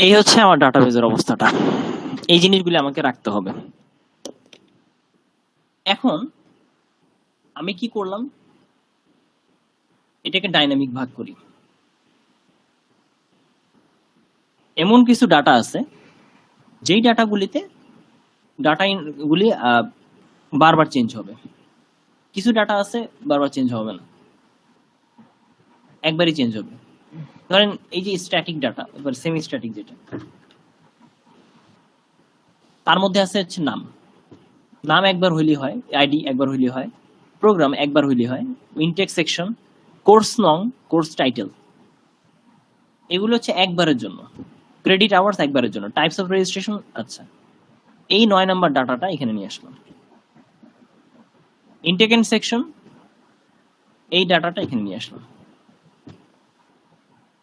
এই হচ্ছে আমার ডাটাবেজের অবস্থাটা। এই জিনিসগুলো আমাকে রাখতে হবে। এখন আমি কি করলাম, এটাকে ডাইনামিক ভাগ করি। এমন কিছু ডাটা আছে যেই ডাটাগুলিতে গুলি বারবার চেঞ্জ হবে, কিছু ডাটা আছে বারবার চেঞ্জ হবে না, একবারই চেঞ্জ হবে। ধরেন এই যে স্ট্যাটিক ডাটা, এবার সেমি স্ট্যাটিক যেটা, তার মধ্যে আছে হচ্ছে নাম। নাম একবার হইলে হয়, আইডি একবার হইলে হয়, প্রোগ্রাম একবার হইলে হয়, ইনটেক্স সেকশন, কোর্স নং, কোর্স টাইটেল, এগুলো হচ্ছে একবারের জন্য। ক্রেডিট আওয়ার্স একবারের জন্য। টাইপস অফ রেজিস্ট্রেশন, আচ্ছা এই 9 নাম্বার ডাটাটা এখানে নিয়ে আসলাম। ইনটেক এন্ড সেকশন, এই ডাটাটা এখানে নিয়ে আসলাম।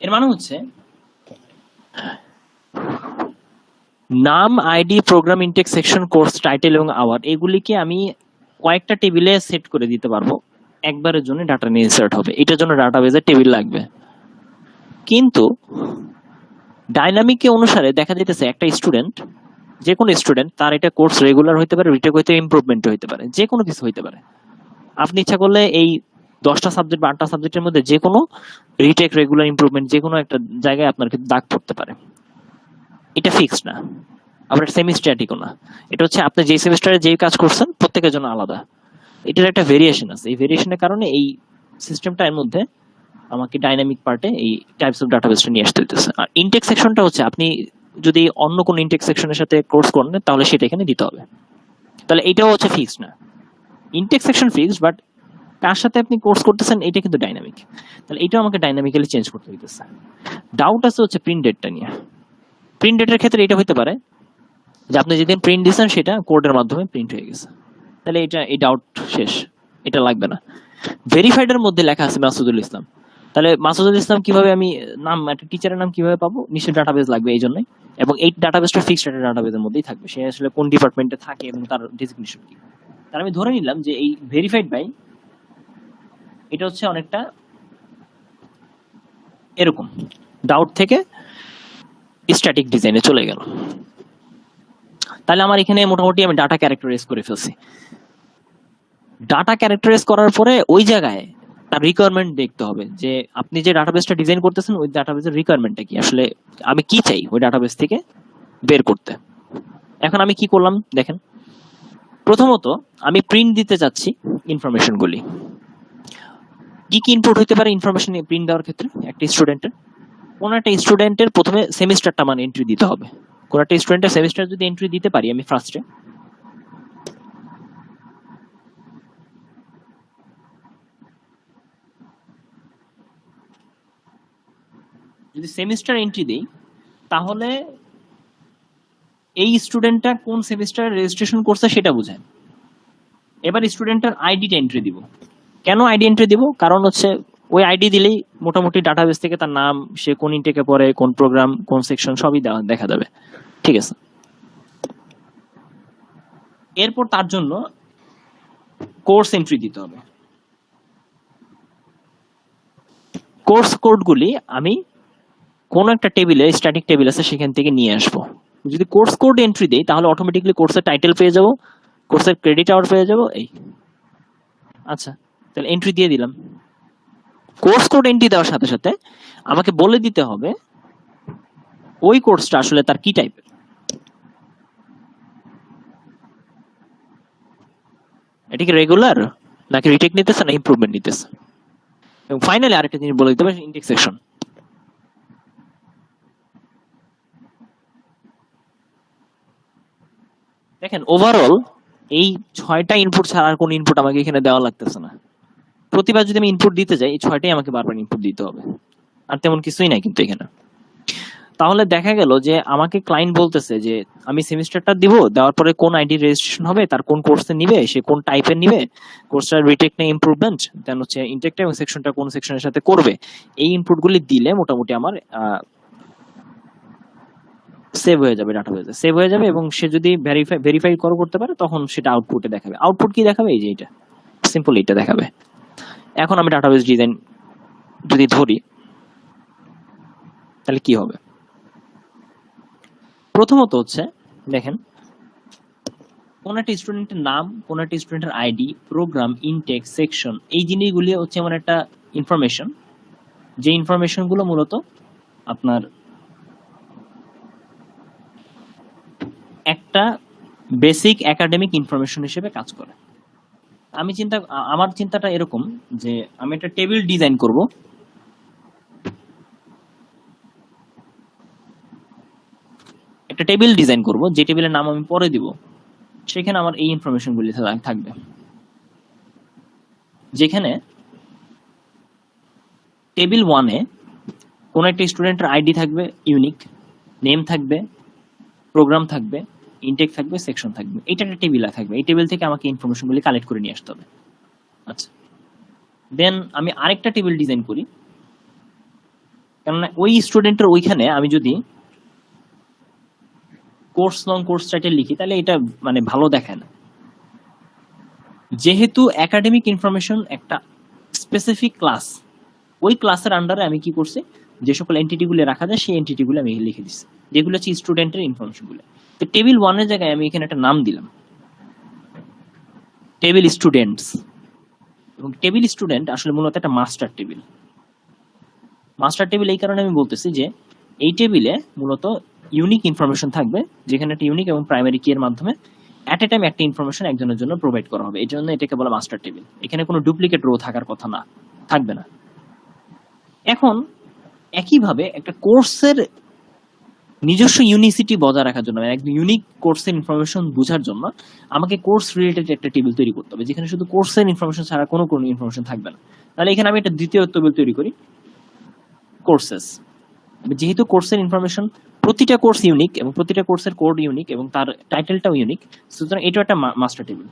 এর মানে হচ্ছে নাম, ID, programme, intake section, course title এবং আওয়ার, এগুলিকে আমি কয়েকটা টেবিলে সেট করে দিতে পারবো, একবারের জন্য ডাটা নিয়ে ইনসার্ট হবে। এটার জন্য ডাটাবেজে টেবিল লাগবে। কিন্তু ডাইনামিক অনুসারে দেখা যাইতেছে একটা স্টুডেন্ট, যে কোনো স্টুডেন্ট, তার এটা কোর্স রেগুলার হইতে পারে, রিটেক হইতে ইমপ্রুভমেন্ট হইতে পারে, যে কোনো কিছু হইতে পারে। আপনি ইচ্ছা করলে এই 10টা সাবজেক্ট বা 8টা সাবজেক্টের মধ্যে যে কোনো রিটেক, রেগুলার, ইমপ্রুভমেন্ট যে কোনো একটা জায়গায় আপনার কিন্তু দাগ পড়তে পারে। এটা ফিক্সড না, আবার সেমি স্ট্যাটিকও না। এটা হচ্ছে আপনি যে সেমিস্টারে যেই কাজ করছেন প্রত্যেকের জন্য আলাদা। এটার একটা ভেরিয়েশন আছে। এই ভেরিয়েশনের কারণে এই সিস্টেমটা এর মধ্যে আমাকে ডাইনামিক পার্টে এই টাইপস অফ ডাটাবেসটা নিয়ে আসতে হইতেছে। আর ইনটেক সেকশনটা হচ্ছে আপনি যদি অন্য কোনো ইনটেক সেকশনের সাথে কোর্স করেন তাহলে সেটা এখানে দিতে হবে। তাহলে এটাও হচ্ছে ফিক্সড না। ইনটেক সেকশন ফিক্সড, বাট কার সাথে আপনি কোর্স করতেছেন এটা কিন্তু ডাইনামিক। তাহলে এটাও আমাকে ডাইনামিক্যালি চেঞ্জ করতে হইতেছে। ডাউট আছে হচ্ছে প্রিন্ট ডেটটা নিয়ে। প্রিন্ট ডেটের ক্ষেত্রে এটা হতে পারে যে আপনি যেদিন প্রিন্ট দিয়েছেন সেটা কোডের মাধ্যমে প্রিন্ট হয়ে গেছে, তাহলে এটা এই ডাউট শেষ, এটা লাগবে না। ভেরিফাইডের মধ্যে লেখা আছে মাসুদুল ইসলাম, তাহলে মাসুদুল ইসলাম কিভাবে আমি নাম, একটা টিচারের নাম কিভাবে পাবো? নিশ্চয়ই ডাটাবেজ লাগবে এই জন্যই, এবং এই ডাটাবেসটা ফিক্সড একটা ডাটাবেজের মধ্যেই থাকবে, সে আসলে কোন ডিপার্টমেন্টে থাকে এবং তার ডেজিগনেশন কি। তার আমি ধরে নিলাম যে এই ভেরিফাইড বাই এটা হচ্ছে অনেকটা এরকম, ডাউট থেকে স্ট্যাটিক ডিজাইনে চলে গেল। তাহলে আমার এখানে মোটামুটি আমি ডাটা ক্যারেক্টারাইজ করে ফেলছি। ডাটা ক্যারেক্টারাইজ করার পরে ওই জায়গায় তার রিকোয়ারমেন্ট দেখতে হবে যে আপনি যে ডাটাবেসটা ডিজাইন করতেছেন ওই ডাটাবেসের রিকোয়ারমেন্টটা কি, আসলে আমি কি চাই ওই ডাটাবেস থেকে বের করতে। এখন আমি কি করলাম দেখেন, প্রথমত আমি প্রিন্ট দিতে চাচ্ছি ইনফরমেশনগুলি। কি কি ইনপুট হইতে পারে ইনফরমেশন প্রিন্ট দেওয়ার ক্ষেত্রে? একটা স্টুডেন্টের, কোন একটা স্টুডেন্টের প্রথমে সেমিস্টারটা মানে এন্ট্রি দিতে হবে। কোন একটা স্টুডেন্টের সেমিস্টার যদি এন্ট্রি দিতে পারি আমি ফার্স্টে, যদি সেমিস্টার এন্ট্রি দেই তাহলে এই স্টুডেন্টটা কোন সেমিস্টারে রেজিস্ট্রেশন করছে সেটা বোঝায়। এবার স্টুডেন্টের আইডিটা এন্ট্রি দিব। কেন আইডি এন্ট্রি দিব? কারণ হচ্ছে ওই আইডি দিলেই মোটামুটি ডাটাবেস থেকে তার নাম, সে কোন ইনটেকে পড়ে, কোন প্রোগ্রাম, কোন সেকশন সবই দেখা যাবে। ঠিক আছে, এরপর তার জন্য কোর্স এন্ট্রি দিতে হবে। কোর্স কোডগুলি আমি কোন একটা টেবিলে, স্ট্যাটিক টেবিল আছে সেখান থেকে নিয়ে আসবো। যদি কোর্স কোড এন্ট্রি দেই তাহলে অটোমেটিকলি কোর্সের টাইটেল পেয়ে যাব, কোর্সের ক্রেডিট আওয়ার পেয়ে যাব। এই আচ্ছা, তাহলে এন্ট্রি দিয়ে দিলাম। কোর্স কোড এন্ট্রি দেওয়ার সাথে সাথে আমাকে বলে দিতে হবে ওই কোর্সটা আসলে তার কি টাইপের। এটা কি রেগুলার নাকি রিটেক নিতেছে না ইমপ্রুভমেন্ট নিতেছে। এবং ফাইনালি আরেকটা জিনিস বলে দিতে হবে, ইনটেক সেকশন। দেখেন ওভারঅল এই 6টা ইনপুট ছাড়া আর কোন ইনপুট আমাকে এখানে দেওয়া লাগতেছে না। প্রতিবার যদি আমি ইনপুট দিতে যাই এই 6টাই আমাকে বারবার ইনপুট দিতে হবে, আর তেমন কিছুই নাই কিন্তু এখানে। তাহলে দেখা গেল যে আমাকে ক্লায়েন্ট বলতেছে যে আমি সেমিস্টারটা দিব, দেওয়ার পরে কোন আইডি রেজিস্ট্রেশন হবে, তার কোন কোর্সে নিবে, সে কোন টাইপের নিবে, কোর্সটা রিটেক না ইমপ্রুভমেন্ট, দেন হচ্ছে ইনটেকটা এবং সেকশনটা কোন সেকশনের সাথে করবে। এই ইনপুটগুলি দিলে মোটামুটি আমার সেভ হয়ে যাবে, ডাটাবেসে সেভ হয়ে যাবে, এবং সে যদি ভেরিফাই করতে পারে তখন সেটা আউটপুটে দেখাবে। আউটপুট কি দেখাবে? এই যে এটা সিম্পল, এটা দেখাবে। এখন আমি ডাটাবেস ডিজাইন যদি ধরি তাহলে কি হবে, প্রথমত হচ্ছে দেখেন, কোন একটা স্টুডেন্টের নাম, কোন একটা স্টুডেন্টের আইডি, প্রোগ্রাম, ইনটেক, সেকশন, এই জিনিসগুলি হচ্ছে এমন একটা ইনফরমেশন, যে ইনফরমেশনগুলো মূলত আপনার একটা বেসিক একাডেমিক ইনফরমেশন হিসেবে কাজ করে। আমার চিন্তাটা এরকম যে আমি একটা টেবিল ডিজাইন করব, যে টেবিলের নাম আমি পরে দিব, সেখানে আমার এই ইনফরমেশনগুলি থাকবে। যেখানে টেবিল 1 এ কোন একটা স্টুডেন্টের আইডি থাকবে ইউনিক, নেম থাকবে, প্রোগ্রাম থাকবে, ইনটেক থাকবে, সেকশন থাকবে। এটা একটা টেবিলে থাকবে। এই টেবিল থেকে আমাকে ইনফরমেশনগুলি কালেক্ট করে নিয়ে আসতে হবে। আচ্ছা, দেন আমি আরেকটা টেবিল ডিজাইন করি, কেননা ওই স্টুডেন্টের ওইখানে আমি যদি কোর্স নং, কোর্স টাইটেল লিখি, তাহলে এটা মানে ভালো দেখায় না। যেহেতু একাডেমিক ইনফরমেশন একটা স্পেসিফিক ক্লাস, ওই ক্লাসের আন্ডারে আমি কি করছি, যে সকল এন্টিটিগুলো রাখা যায় সেই এন্টিটিগুলো আমি লিখে দিচ্ছি, যেগুলো হচ্ছে স্টুডেন্টের ইনফরমেশনগুলো। তো টেবিল 1 এর জায়গায় আমি এখানে একটা নাম দিলাম, টেবিল স্টুডেন্টস। এবং টেবিল স্টুডেন্ট আসলে মূলত একটা মাস্টার টেবিল। মাস্টার টেবিল এই কারণে আমি বলতেছি যে এই টেবিলে মূলত ইউনিক ইনফরমেশন থাকবে, যেখানে একটা ইউনিক এবং প্রাইমারি কি এর মাধ্যমে অ্যাট এ টাইম একটা ইনফরমেশন একজনের জন্য প্রোভাইড করা হবে। এই জন্য এটাকে বলা মাস্টার টেবিল। এখানে কোনো ডুপ্লিকেট রো থাকার কথা না, থাকবে না। এখন একইভাবে একটা কোর্সের নিজস্ব ইউনিসিটি বজায় রাখার জন্য, একদম ইউনিক কোর্সের ইনফরমেশন বোঝার জন্য আমাকে কোর্স রিলেটেড একটা টেবিল তৈরি করতে হবে, যেখানে শুধু কোর্সের ইনফরমেশন ছাড়া কোনো ইনফরমেশন থাকবে না। তাহলে এখানে আমি একটা দ্বিতীয় টেবিল তৈরি করি, কোর্সেস। যেহেতু কোর্সের ইনফরমেশন, প্রতিটা কোর্স ইউনিক এবং প্রতিটা কোর্সের কোড ইউনিক এবং তার টাইটেলটাও ইউনিক, সুতরাং এটা একটা মাস্টার টেবিল।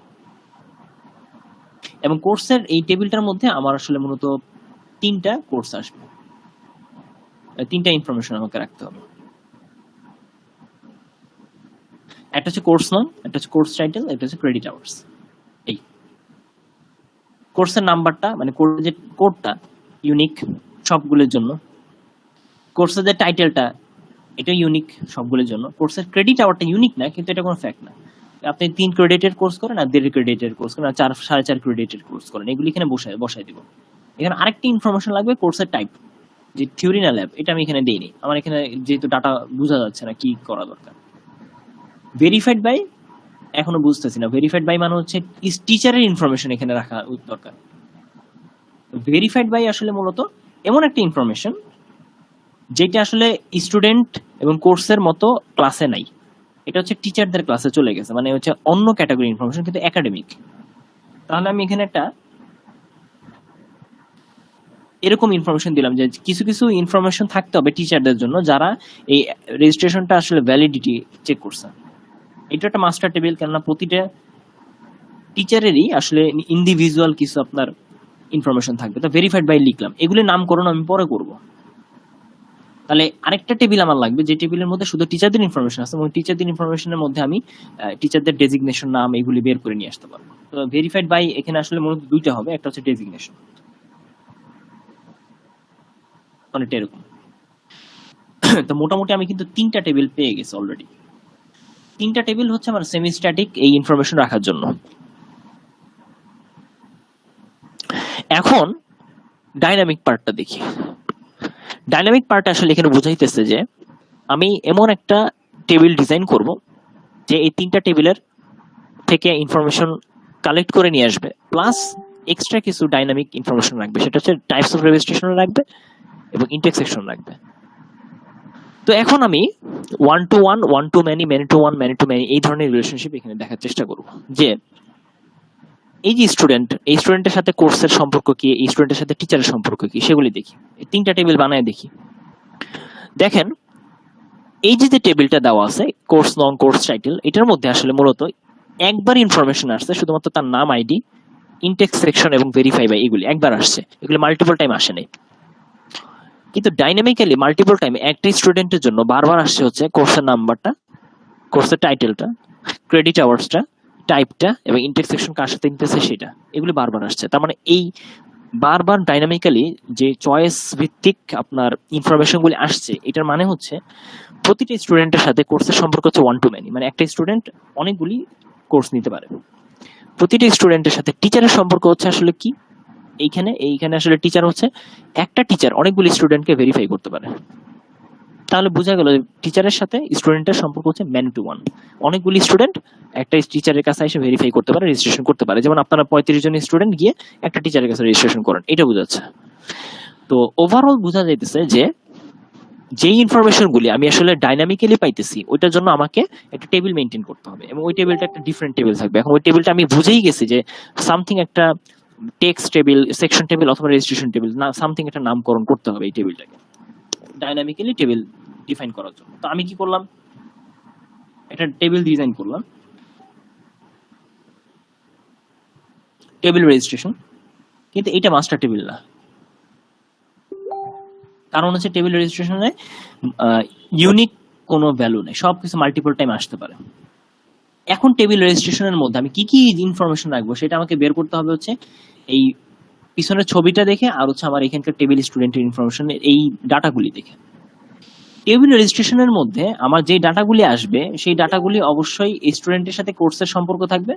এবং কোর্সের এই টেবিলটার মধ্যে আমার আসলে মূলত 3টা কোর্স আসবে, 3টা ইনফরমেশন আমাকে রাখতে হবে। একটা হচ্ছে কোর্স নাম, একটা হচ্ছে কোর্স টাইটেল, একটা হচ্ছে ক্রেডিট আওয়ার্স। এই কোর্সের নাম্বারটা মানে যে কোডটা ইউনিক সবগুলোর জন্য, কোর্সের যে টাইটেলটা এটা ইউনিক সবগুলোর জন্য, কোর্সের ক্রেডিট আওয়ারটা ইউনিক না, কিন্তু এটা কোনো ফ্যাক্ট না। আপনি 3 ক্রেডিটের কোর্স করেন, আর 1.5 ক্রেডিটের কোর্স করেন, আর 4.5 ক্রেডিটের কোর্স করেন, এগুলি এখানে বসাই দিব। এখানে আরেকটি ইনফরমেশন লাগবে, কোর্সের টাইপ, যে থিওরি না ল্যাব, এটা আমি এখানে দেইনি। আমার এখানে যেহেতু ডাটা বোঝা যাচ্ছে না কি করা দরকার। ভেরিফাইড বাই এখনো বুঝতেছি না। ভেরিফাইড বাই মানে হচ্ছে টিচারের ইনফরমেশন এখানে রাখা দরকার। ভেরিফাইড বাই আসলে মূলত এমন একটা ইনফরমেশন যেটা আসলে স্টুডেন্ট এবং কোর্সের মতো ক্লাসে নাই, এটা হচ্ছে টিচারদের ক্লাসে চলে গেছে, মানে হচ্ছে অন্য ক্যাটাগরি ইনফরমেশন কিন্তু একাডেমিক। তাহলে আমি এখানে একটা এরকম ইনফরমেশন দিলাম যে কিছু কিছু ইনফরমেশন থাকতে হবে টিচারদের জন্য, যারা এই রেজিস্ট্রেশনটা আসলে ভ্যালিডিটি চেক করছে। এটা একটা মাস্টার টেবিল, কেননা প্রতিটা টিচারেরই আসলে ইন্ডিভিজুয়াল কিছু আপনার ইনফরমেশন থাকবে। তো ভেরিফাইড বাই লিখলাম, এগুলির নামকরণ আমি পরে করব। তাহলে আরেকটা টেবিল আমার লাগবে, যে টেবিলের মধ্যে শুধু টিচারদের ইনফরমেশন আছে, এবং টিচারদের ইনফরমেশনের মধ্যে আমি টিচারদের ডেজিগনেশন, নাম, এগুলি বের করে নিয়ে আসতে পারবো। তো ভেরিফাইড বাই এখানে আসলে মূলত 2টা হবে, একটা হচ্ছে ডেজিগনেশন, অনেকটা এরকম। তো মোটামুটি আমি কিন্তু 3টা টেবিল পেয়ে গেছি অলরেডি। 3টা টেবিল হচ্ছে আমার সেমি স্ট্যাটিক এই ইনফরমেশন রাখার জন্য। এখন ডাইনামিক পার্টটা দেখি। ডাইনামিক পার্ট আসলে এখানে বোঝাইতেছে যে আমি এমন একটা টেবিল ডিজাইন করব যে এই 3টা টেবিলের থেকে ইনফরমেশন কালেক্ট করে নিয়ে আসবে, প্লাস এক্সট্রা কিছু ডাইনামিক ইনফরমেশন রাখবে। সেটা হচ্ছে টাইপস অফ রেজিস্ট্রেশন রাখবে এবং ইনটেক সেকশন রাখবে। তো এখন আমি 1 to 1, 1 to many, many to 1, many to many এই ধরনের রিলেশনশিপ এখানে দেখার চেষ্টা করব, যে এই যে স্টুডেন্ট, এই স্টুডেন্টের সাথে কোর্সের সম্পর্ক কি, এই স্টুডেন্টের সাথে টিচারের সম্পর্ক কি, সেগুলি দেখি। এই 3টা টেবিল বানায় দেখি। দেখেন এই যে টেবিলটা দেওয়া আছে, কোর্স নং, কোর্স টাইটেল, এটার মধ্যে আসলে মূলত একবার ইনফরমেশন আসছে, শুধুমাত্র তার নাম, আইডি, ইনটেক সেকশন এবং ভেরিফাই বাই, এগুলি একবার আসছে, এগুলি মাল্টিপল টাইম আসে নাই। কিন্তু ডাইনামিক্যালি মাল্টিপল টাইম একটা স্টুডেন্টের জন্য বারবার আসছে হচ্ছে কোর্সের নাম্বারটা, কোর্সের টাইটেলটা, ক্রেডিট আওয়ার্সটা, টাইপটা এবং ইনটেক সেকশন কার সাথে নিতেছে সেটা, এগুলি বারবার আসছে। তার মানে এই বারবার ডাইনামিক্যালি যে চয়েস ভিত্তিক আপনার ইনফরমেশনগুলি আসছে, এটার মানে হচ্ছে প্রতিটা স্টুডেন্টের সাথে কোর্সের সম্পর্ক হচ্ছে ওয়ান টু মেনি, মানে একটা স্টুডেন্ট অনেকগুলি কোর্স নিতে পারে। প্রতিটা স্টুডেন্টের সাথে টিচারের সম্পর্ক হচ্ছে আসলে কি, এইখানে আসলে টিচার হচ্ছে একটা টিচার অনেকগুলি স্টুডেন্টকে ভেরিফাই করতে পারে। তাহলে বোঝা গেল যে টিচারের সাথে স্টুডেন্টের সম্পর্ক হচ্ছে ম্যান টু ওয়ান। অনেকগুলি স্টুডেন্ট একটা টিচারের কাছে এসে ভেরিফাই করতে পারে, রেজিস্ট্রেশন করতে পারে। যেমন আপনারা 35 জন স্টুডেন্ট গিয়ে একটা টিচারের কাছে রেজিস্ট্রেশন করেন, এটা বোঝাচ্ছে। তো ওভারঅল বোঝা যাইতেছে যে যেই ইনফরমেশন গুলি আমি আসলে ডাইনামিক্যালি পাইতেছি, ওইটার জন্য আমাকে একটা টেবিল মেনটেন করতে হবে, এবং ওই টেবিলটা একটা ডিফারেন্ট টেবিল থাকবে। এখন ওই টেবিলটা আমি বুঝেই গেছি যে সামথিং একটা টেক্সট টেবিল, সেকশন টেবিল অথবা রেজিস্ট্রেশন টেবিল, না সামথিং একটা নামকরণ করতে হবে এই টেবিলটাকে ডাইনামিক্যালি টেবিল ডিফাইন করার জন্য। তো আমি কি করলাম, একটা টেবিল ডিজাইন করলাম, টেবিল রেজিস্ট্রেশন, কিন্তু এটা মাস্টার টেবিল না। কারণ হচ্ছে টেবিল রেজিস্ট্রেশনে ইউনিক কোনো ভ্যালু নেই, সবকিছু মাল্টিপল টাইম আসতে পারে। এখন টেবিল রেজিস্ট্রেশনের মধ্যে আমি কি কি ইনফরমেশন রাখবো সেটা আমাকে বের করতে হবে হচ্ছে এই পিছনের ছবিটা দেখে, আর হচ্ছে আমার এখানকার টেবিল স্টুডেন্টের ইনফরমেশন এই ডাটাগুলি দেখে। টেবিল রেজিস্ট্রেশনের মধ্যে আমার যে ডাটাগুলি আসবে সেই ডাটাগুলি অবশ্যই স্টুডেন্টের সাথে কোর্সের সম্পর্ক থাকবে,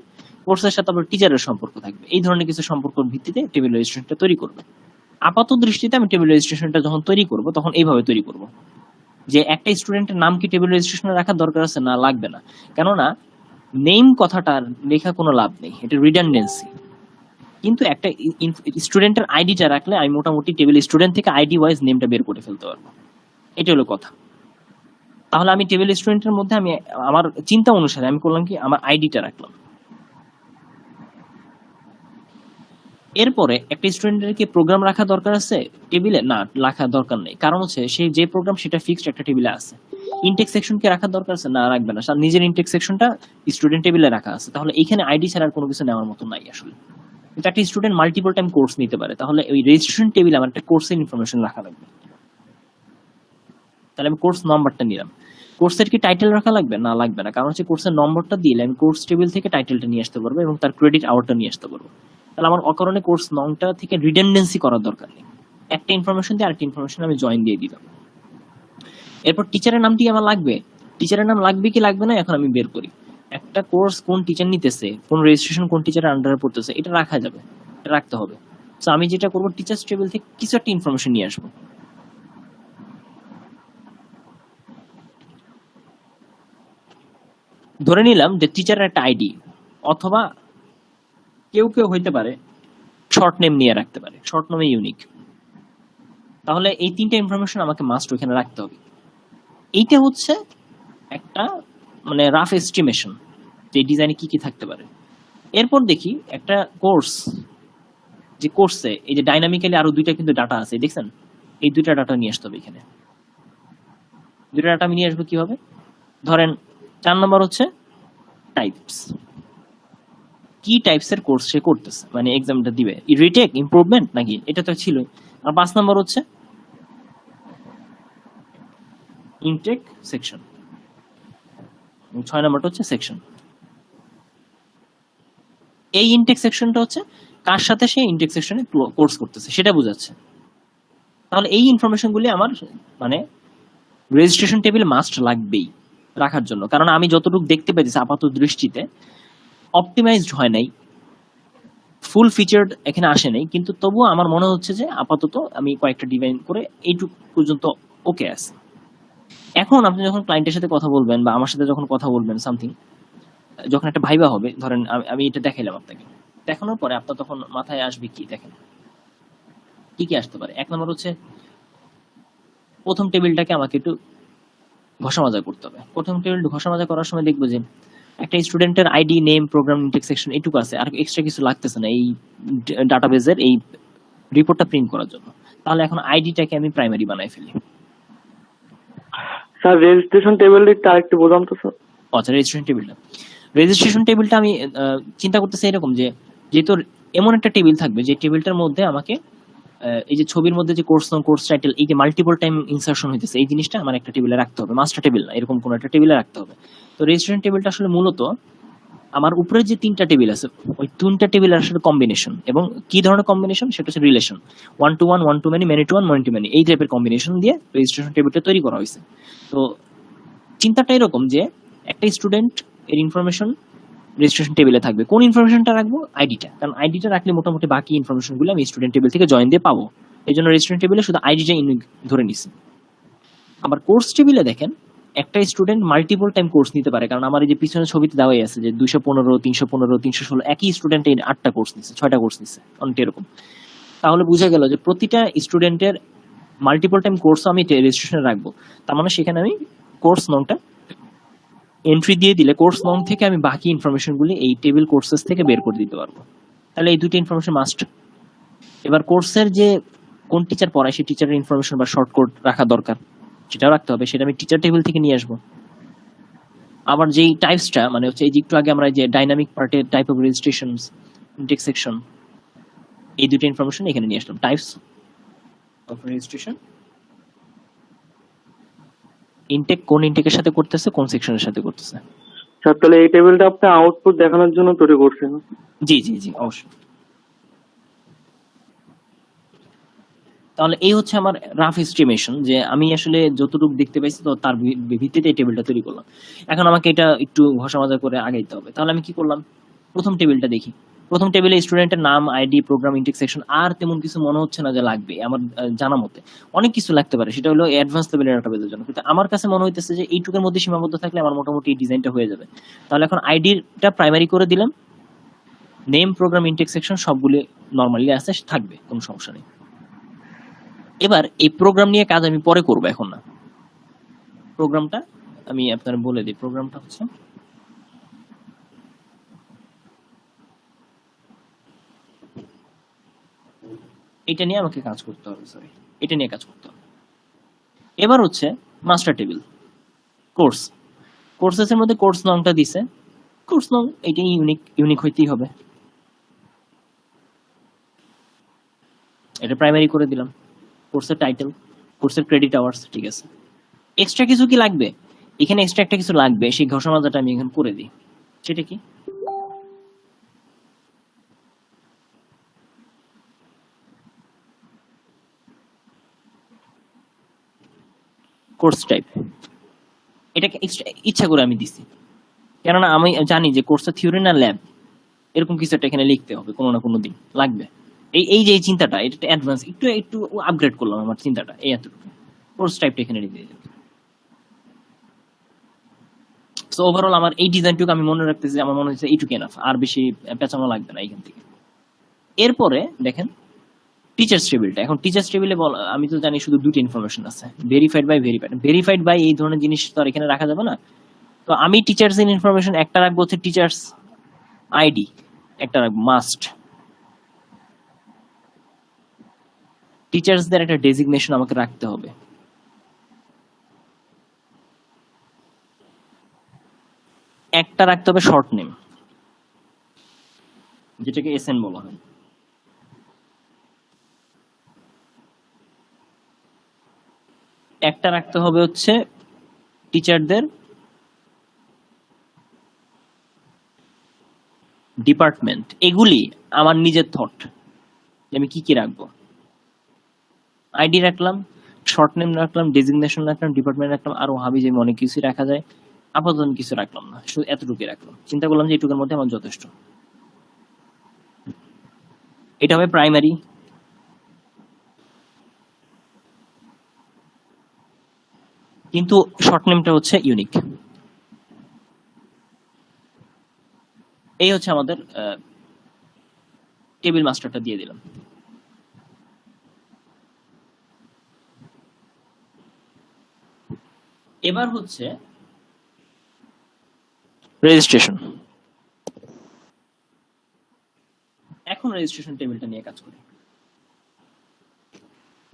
কোর্সের সাথে আবার টিচারের সম্পর্ক থাকবে, এই ধরনের কিছু সম্পর্কের ভিত্তিতে টেবিল রেজিস্ট্রেশনটা তৈরি করবে। আপাত দৃষ্টিতে আমি টেবিল রেজিস্ট্রেশনটা যখন তৈরি করব তখন এইভাবে তৈরি করব যে একটা স্টুডেন্টের নাম কি টেবিল রেজিস্ট্রেশনে রাখার দরকার আছে, না লাগবে না। কেননা নেম কথাটা লেখা কোনো লাভ নেই, এটা রিডান্ডেন্সি। কিন্তু একটা স্টুডেন্টের আইডিটা রাখলে আমি মোটামুটি টেবিল স্টুডেন্ট থেকে আইডি ওয়াইজ নেমটা বের করে ফেলতে পারবো, এটা হলো কথা। তাহলে আমি টেবিল স্টুডেন্টের মধ্যে আমি আমার চিন্তা অনুসারে আমি করলাম কি, আমার আইডিটা রাখলাম। এরপরে একটা স্টুডেন্টের কি প্রোগ্রাম রাখা দরকার আছে টেবিলে, না রাখা দরকার নেই। কারণ হচ্ছে সেই যে প্রোগ্রাম সেটা ফিক্সড একটা টেবিলে আছে। ইনটেক্স সেকশন কি রাখার দরকার আছে, না রাখবে না, নিজের ইনটেক্স সেকশনটা স্টুডেন্ট টেবিলে রাখা আছে। তাহলে এখানে আইডি ছাড়া আর কোনো কিছু নেওয়ার মতো নাই আসলে। কিন্তু একটা স্টুডেন্ট মাল্টিপল টাইম কোর্স নিতে পারে, তাহলে ওই রেজিস্ট্রেশন টেবিলে আমার একটা কোর্সের ইনফরমেশন রাখা লাগবে। তাহলে আমি কোর্স নাম্বারটা নিলাম। কোর্সের কি টাইটেল রাখা লাগবে, না লাগবে না। কারণ হচ্ছে কোর্সের নম্বরটা দিলে আমি কোর্স টেবিল থেকে টাইটেলটা নিয়ে আসতে পারবো এবং তার ক্রেডিট আওয়ারটা নিয়ে আসতে পারবো। তাহলে আমার অকারণে কোর্স নংটা থেকে রিডান্ডেন্সি করার দরকার নেই, একটা ইনফরমেশন দিয়ে আরেকটা ইনফরমেশন আমি জয়েন দিয়ে দিলাম। এরপর টিচারের নামটি আমার লাগবে, টিচারের নাম লাগবে কি লাগবে না এখন আমি বের করি। একটা কোর্স কোন টিচার নিতেছে, কোন রেজিস্ট্রেশন কোন টিচারের আন্ডারে পড়তেছে, এটা রাখা যাবে, এটা রাখতে হবে। তো আমি যেটা করবো, টিচার্স টেবিল থেকে কিছু একটা ইনফরমেশন নিয়ে আসবো। ধরে নিলাম যে টিচারের একটা আইডি, অথবা কেউ কেউ হইতে পারে শর্ট নেম নিয়ে রাখতে পারে, শর্ট নেমে ইউনিক। তাহলে এই তিনটা ইনফরমেশন আমাকে মাস্ট ওখানে রাখতে হবে। এইটা হচ্ছে একটা মানে রাফ এস্টিমেশন যে ডিজাইনে কি কি থাকতে পারে। এরপর দেখি একটা কোর্স, যে কোর্সে এই যে ডাইনামিক্যালি আরো দুইটা কিন্তু ডাটা আছে, দেখছেন, এই দুইটা ডাটা নিয়ে আসতে হবে। এখানে দুইটা ডাটা আমি নিয়ে আসবো কিভাবে, ধরেন 4 নম্বর হচ্ছে টাইপস, কি টাইপস এর কোর্স সে করতেছে, মানে এক্সামটা দিবে, রিটেক, ইমপ্রুভমেন্ট নাকি, এটা তো ছিল। আর 5 নম্বর হচ্ছে ইনটেক সেকশন, 6 নম্বরটা হচ্ছে সেকশন। এই ইনটেক সেকশনটা হচ্ছে কার সাথে সে ইনটেক সেকশনে কোর্স করতেছে সেটা বোঝাচ্ছে। তাহলে এই ইনফরমেশন গুলি আমার মানে রেজিস্ট্রেশন টেবিল মাস্ট লাগবেই রাখার জন্য। কারণ আমি যতটুকু দেখতে পেয়েছি আপাত দৃষ্টিতে অপটিমাইজড হয় নাই, ফুল ফিচার্ড এখানে আসে নাই, কিন্তু তবুও আমার মনে হচ্ছে যে আপাতত আমি কয়েকটা ডিজাইন করে এইটুকু পর্যন্ত ওকে আছে। এখন আপনি যখন ক্লায়েন্টের সাথে কথা বলবেন বা আমার সাথে যখন কথা বলবেন সামথিং, যখন একটা ভাইবা হবে, ধরেন আমি এটা দেখাইলাম আপনাকে, দেখানোর পরে আপনার তখন মাথায় আসবে কি, দেখেন কি কি আসতে পারে। 1 নম্বর হচ্ছে প্রথম টেবিলটাকে আমাকে একটু ঘষা মাজা করতে হবে। প্রথম টেবিল ঘষা মাজা করার সময় দেখবো যে একটা স্টুডেন্টের ID, name, programme, intake section এইটুকু আছে, আর এক্সট্রা কিছু লাগতেছে না এই ডাটাবেজের এই রিপোর্টটা প্রিন্ট করার জন্য। তাহলে এখন আইডিটাকে আমি প্রাইমারি বানাই ফেলি। স্যার রেজিস্ট্রেশন টেবিলটা আরেকটু বোঝান তো স্যার। আচ্ছা, রেজিস্ট্রেশন টেবিলটা আমি চিন্তা করতেছি এরকম যে যেহেতু এমন একটা টেবিল থাকবে যে টেবিলটার মধ্যে আমাকে এই যে ছবির মধ্যে যে কোর্স নাম, কোর্স টাইটেল, এই যে মাল্টিপল টাইম ইনসারশন হইতেছে, এই জিনিসটা আমার একটা টেবিলে রাখতে হবে, মাস্টার টেবিল না, এরকম কোন একটা টেবিলে রাখতে হবে। তো রেজিস্ট্রেশন টেবিলটা আসলে মূলত আমার উপরে যে তিনটা টেবিল আছে ওই তিনটা টেবিল আসলে কম্বিনেশন, এবং কি ধরনের কম্বিনেশন সেটা হচ্ছে relation, one to one, one to many, many to one, many to many, এই টাইপের কম্বিনেশন দিয়ে রেজিস্ট্রেশন টেবিলটা তৈরি করা হয়েছে। তো চিন্তাটা এরকম যে একটা স্টুডেন্ট এর ইনফরমেশন রেজিস্ট্রেশন টেবিলে থাকবে, কোন ইনফরমেশনটা রাখবো? আইডিটা, কারণ আইডিটা রাখলে মোটামুটি বাকি ইনফরমেশন গুলো আমি স্টুডেন্ট টেবিল থেকে জয়েন দিয়ে পাবো, এই জন্য রেজিস্ট্রেশন টেবিলে শুধু আইডিটা ধরে নিছি। আবার কোর্স টেবিলে দেখেন একটা স্টুডেন্ট মাল্টিপল টাইম কোর্স নিতে পারে, কারণ আমার এই যে পিছনে ছবিতে দেওয়াই আছে যে 215, 315, 316 একই স্টুডেন্ট এই 8টা কোর্স নিচ্ছে, 6টা কোর্স নিচ্ছে, অনেকটা এরকম। তাহলে বোঝা গেল যে প্রতিটা স্টুডেন্টের মাল্টিপল টাইম কোর্স আমি রেজিস্ট্রেশনে রাখবো। তার মানে সেখানে আমি কোর্স নংটা এন্ট্রি দিয়ে দিলে কোর্স নং থেকে আমি বাকি ইনফরমেশন গুলি এই টেবিল কোর্সেস থেকে বের করে দিতে পারবো। তাহলে এই দুটো ইনফরমেশন মাস্ট। এবার কোর্সের যে কোন টিচার পড়ায় সেই টিচারের ইনফরমেশন বা শর্ট কোড রাখা দরকার, সেটাও রাখতে হবে, সেটা আমি টিচার টেবিল থেকে নিয়ে আসবো। আবার যেই টাইপসটা মানে হচ্ছে এই যে একটু আগে আমরা যে ডাইনামিক পার্টের type of registration, Intex section, এই দুটো ইনফরমেশন এখানে নিয়ে আসলাম। টাইপস অফ রেজিস্ট্রেশন, ইনটেক কোন ইনটেকের সাথে করতেছে, কোন সেকশনের সাথে করতেছে। স্যার তাহলে এই টেবিলটা আপনি আউটপুট দেখানোর জন্য তৈরি করছেন? জি জি জি অবশ্যই। তাহলে এই হচ্ছে আমার রাফ এস্টিমেশন, যে আমি আসলে যতটুকু দেখতে পাইছি তো তার ভিত্তিতে এই টেবিলটা তৈরি করলাম। এখন আমাকে এটা একটু ঘষা মাজা করে আগাইতে হবে। তাহলে আমি কি করলাম, প্রথম টেবিলটা দেখি। প্রথম টেবিলে স্টুডেন্টের নাম, আইডি, প্রোগ্রাম, ইনটেক্স সেকশন, আর তেমন কিছু মনে হচ্ছে না যে লাগবে আমার জানা মতে। অনেক কিছু লাগতে পারে, সেটা হলো অ্যাডভান্স লেভেলের ডাটাবেজের জন্য, কিন্তু আমার কাছে মনে হইতেছে যে এইটুকুর মধ্যে সীমাবদ্ধ থাকলে আমার মোটামুটি এই ডিজাইনটা হয়ে যাবে। তাহলে এখন আইডিটা প্রাইমারি করে দিলাম, নেম, প্রোগ্রাম, ইনটেক্স সেকশন সবগুলি নরমালি আছে, থাকবে, কোনো সমস্যা নেই। এবার এই প্রোগ্রাম নিয়ে কাজ আমি পরে করব, এখন না। প্রোগ্রামটা আমি আপনার বলে দিই, প্রোগ্রামটা হচ্ছে এটা নিয়ে আমাকে কাজ করতে হবে, সরি, এটা নিয়ে কাজ করতে হবে। এবার হচ্ছে মাস্টার টেবিল, কোর্স, কোর্সেসের মধ্যে কোর্স নংটা দিছে, কোর্স নং এটা ইউনিক হইতেই হবে, এটা প্রাইমারি করে দিলাম। কোর্সের টাইটেল, কোর্সের ক্রেডিট আওয়ার্স, ঠিক আছে। এক্সট্রা কিছু কি লাগবে এখানে? এক্সট্রা একটা কিছু লাগবে, সেই ঘষা মাজাটা আমি এখানে করে দিই। সেটা কি? কোর্স টাইপ, এটাকে ইচ্ছা করে আমি দিছি, কেননা আমি জানি যে কোর্সের থিওরি না ল্যাব, এরকম কিছু একটা এখানে লিখতে হবে, কোনো না কোনো দিন লাগবে। এই যে এই চিন্তাটা, এটা অ্যাডভান্স, একটু একটু আপগ্রেড করলাম আমার চিন্তাটা, এই এতটুকু। কোর্স টাইপটা এখানে লিখে দিই। সো ওভারঅল আমার এই ডিজাইনটুকু আমি মনে রাখতেছি, আমার মনে হচ্ছে এইটুকু এনাফ, আর বেশি পেঁচানো লাগবে না এখান থেকে। এরপরে দেখেন টিচার্স টেবিলটা। এখন টিচার্স টেবিলে আমি তো জানি শুধু দুটো ইনফরমেশন আছে, verified by, verified. Verified by এই ধরনের জিনিস তো আর এখানে রাখা যাবে না। তো আমি টিচার্স এর ইনফরমেশন একটা রাখবো হচ্ছে টিচার্স আইডি, একটা রাখবো মাস্ট। টিচার্সদের একটা ডেজিগনেশন আমাকে রাখতে হবে। একটা রাখতে হবে শর্ট নেম, যেটাকে এসএন বলা হয়। একটা রাখতে হবে হচ্ছে টিচারদের ডিপার্টমেন্ট। এগুলি আমার নিজের থট, আমি কি কি রাখবো। আইডি রাখলাম, শর্ট নেম রাখলাম, ডেজিগনেশন রাখলাম, ডিপার্টমেন্ট রাখলাম, আরো হাবি যে অনেক কিছু রাখা যায়। আপাতত কিছু রাখলাম না, শুধু এতটুকুই রাখলাম। চিন্তা করলাম যে এটুকুর মধ্যে আমার যথেষ্ট। এটা হবে প্রাইমারি। কিন্তু শর্ট নেমটা হচ্ছে ইউনিক। এই হচ্ছে আমাদের টেবিল মাস্টারটা দিয়ে দিলাম। এবার হচ্ছে রেজিস্ট্রেশন। এখন রেজিস্ট্রেশন টেবিলটা নিয়ে কাজ করি।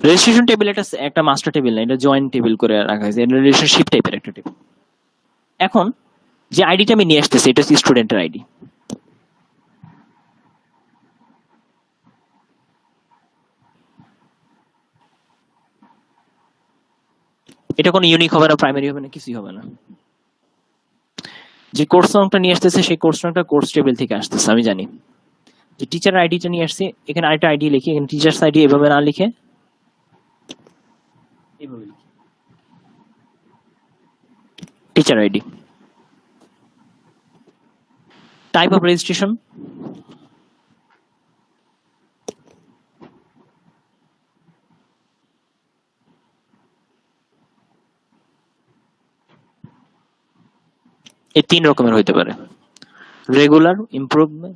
রেজিস্ট্রেশন টেবিল একটা মাস্টার টেবিল না, এটা জয়েন্ট টেবিল করে রাখা হয়েছে, এটা রিলেশনশিপ টাইপের একটা টেবিল। এখন যে আইডিটা আমি নিয়ে আসতেছি এটা হচ্ছে স্টুডেন্টের আইডি। এটা কোনো ইউনিক হবে না, প্রাইমারি হবে না, কিছুই হবে না। যে কোর্স নামটা নিয়ে আসতেছে সেই কোর্স নামটা কোর্স টেবিল থেকে আসতেছে, আমি জানি। যে টিচার আইডিটা নিয়ে আসছি, এখানে আরেকটা আইডি লিখি, এখানে টিচার্স আইডি এভাবে না লিখে এভাবে লিখি teacher ID. Type of registration, এই 3 রকমের হইতে পারে, regular, improvement,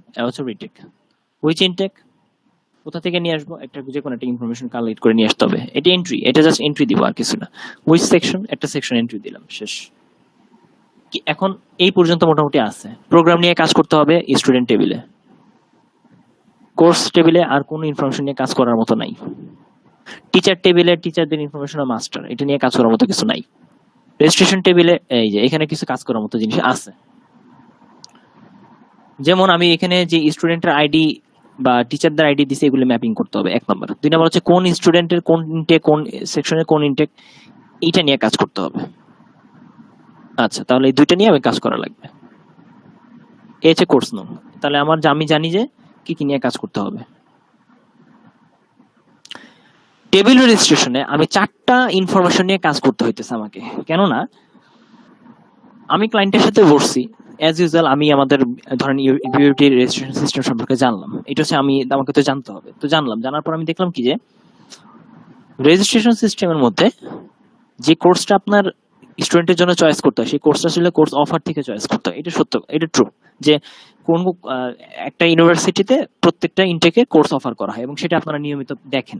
retake. Which intake, কোথা থেকে নিয়ে আসবো, একটা যে কোনো একটা ইনফরমেশন কালেক্ট করে নিয়ে আসতে হবে, এটা এন্ট্রি, এটা জাস্ট এন্ট্রি দিব আর কিছু না। হুইচ সেকশন, একটা সেকশন এন্ট্রি দিলাম, শেষ। এখন এই পর্যন্ত মোটামুটি আছে। প্রোগ্রাম নিয়ে কাজ করতে হবে স্টুডেন্ট টেবিলে, কোর্স টেবিলে আর কোনো ইনফরমেশন নিয়ে কাজ করার মতো নাই। টিচার টেবিলে টিচারদের ইনফরমেশন মাস্টার, এটা নিয়ে কাজ করার মতো কিছু নাই। রেজিস্ট্রেশন টেবিলে এই যে এখানে কিছু কাজ করার মতো জিনিস আছে, যেমন আমি এখানে যে স্টুডেন্টের আইডি বা টিচারদের আইডি দিছে এগুলো ম্যাপিং করতে হবে, 1 নম্বর। 2 নম্বর হচ্ছে কোন স্টুডেন্টের কোন ইনটেক, কোন সেকশনের কোন ইনটেক, এইটা নিয়ে কাজ করতে হবে। আচ্ছা, তাহলে এই দুইটা নিয়ে আমি কাজ করা লাগবে। এই হচ্ছে কোর্স নাম। তাহলে আমি জানি যে কি কি নিয়ে কাজ করতে হবে। টেবিল রেজিস্ট্রেশনে আমি 4টা ইনফরমেশন নিয়ে কাজ করতে হইতেছে আমাকে, কেননা আমি ক্লায়েন্টের সাথে বসছি অ্যাজ ইউজুয়াল, আমি আমাদের ধরেন ইউটিলিটি রেজিস্ট্রেশন সিস্টেম সম্পর্কে জানলাম, এটা হচ্ছে আমাকে তো জানতে হবে। তো জানার পর আমি দেখলাম কি যে রেজিস্ট্রেশন সিস্টেমের মধ্যে যে কোর্সটা আপনার স্টুডেন্টের জন্য চয়েস করতে হয়, সেই কোর্সটা আসলে কোর্স অফার থেকে চয়েস করতে হয়। এটা সত্য, এটা ট্রু যে কোন একটা ইউনিভার্সিটিতে প্রত্যেকটা ইনটেকে কোর্স অফার করা হয় এবং সেটা আপনারা নিয়মিত দেখেন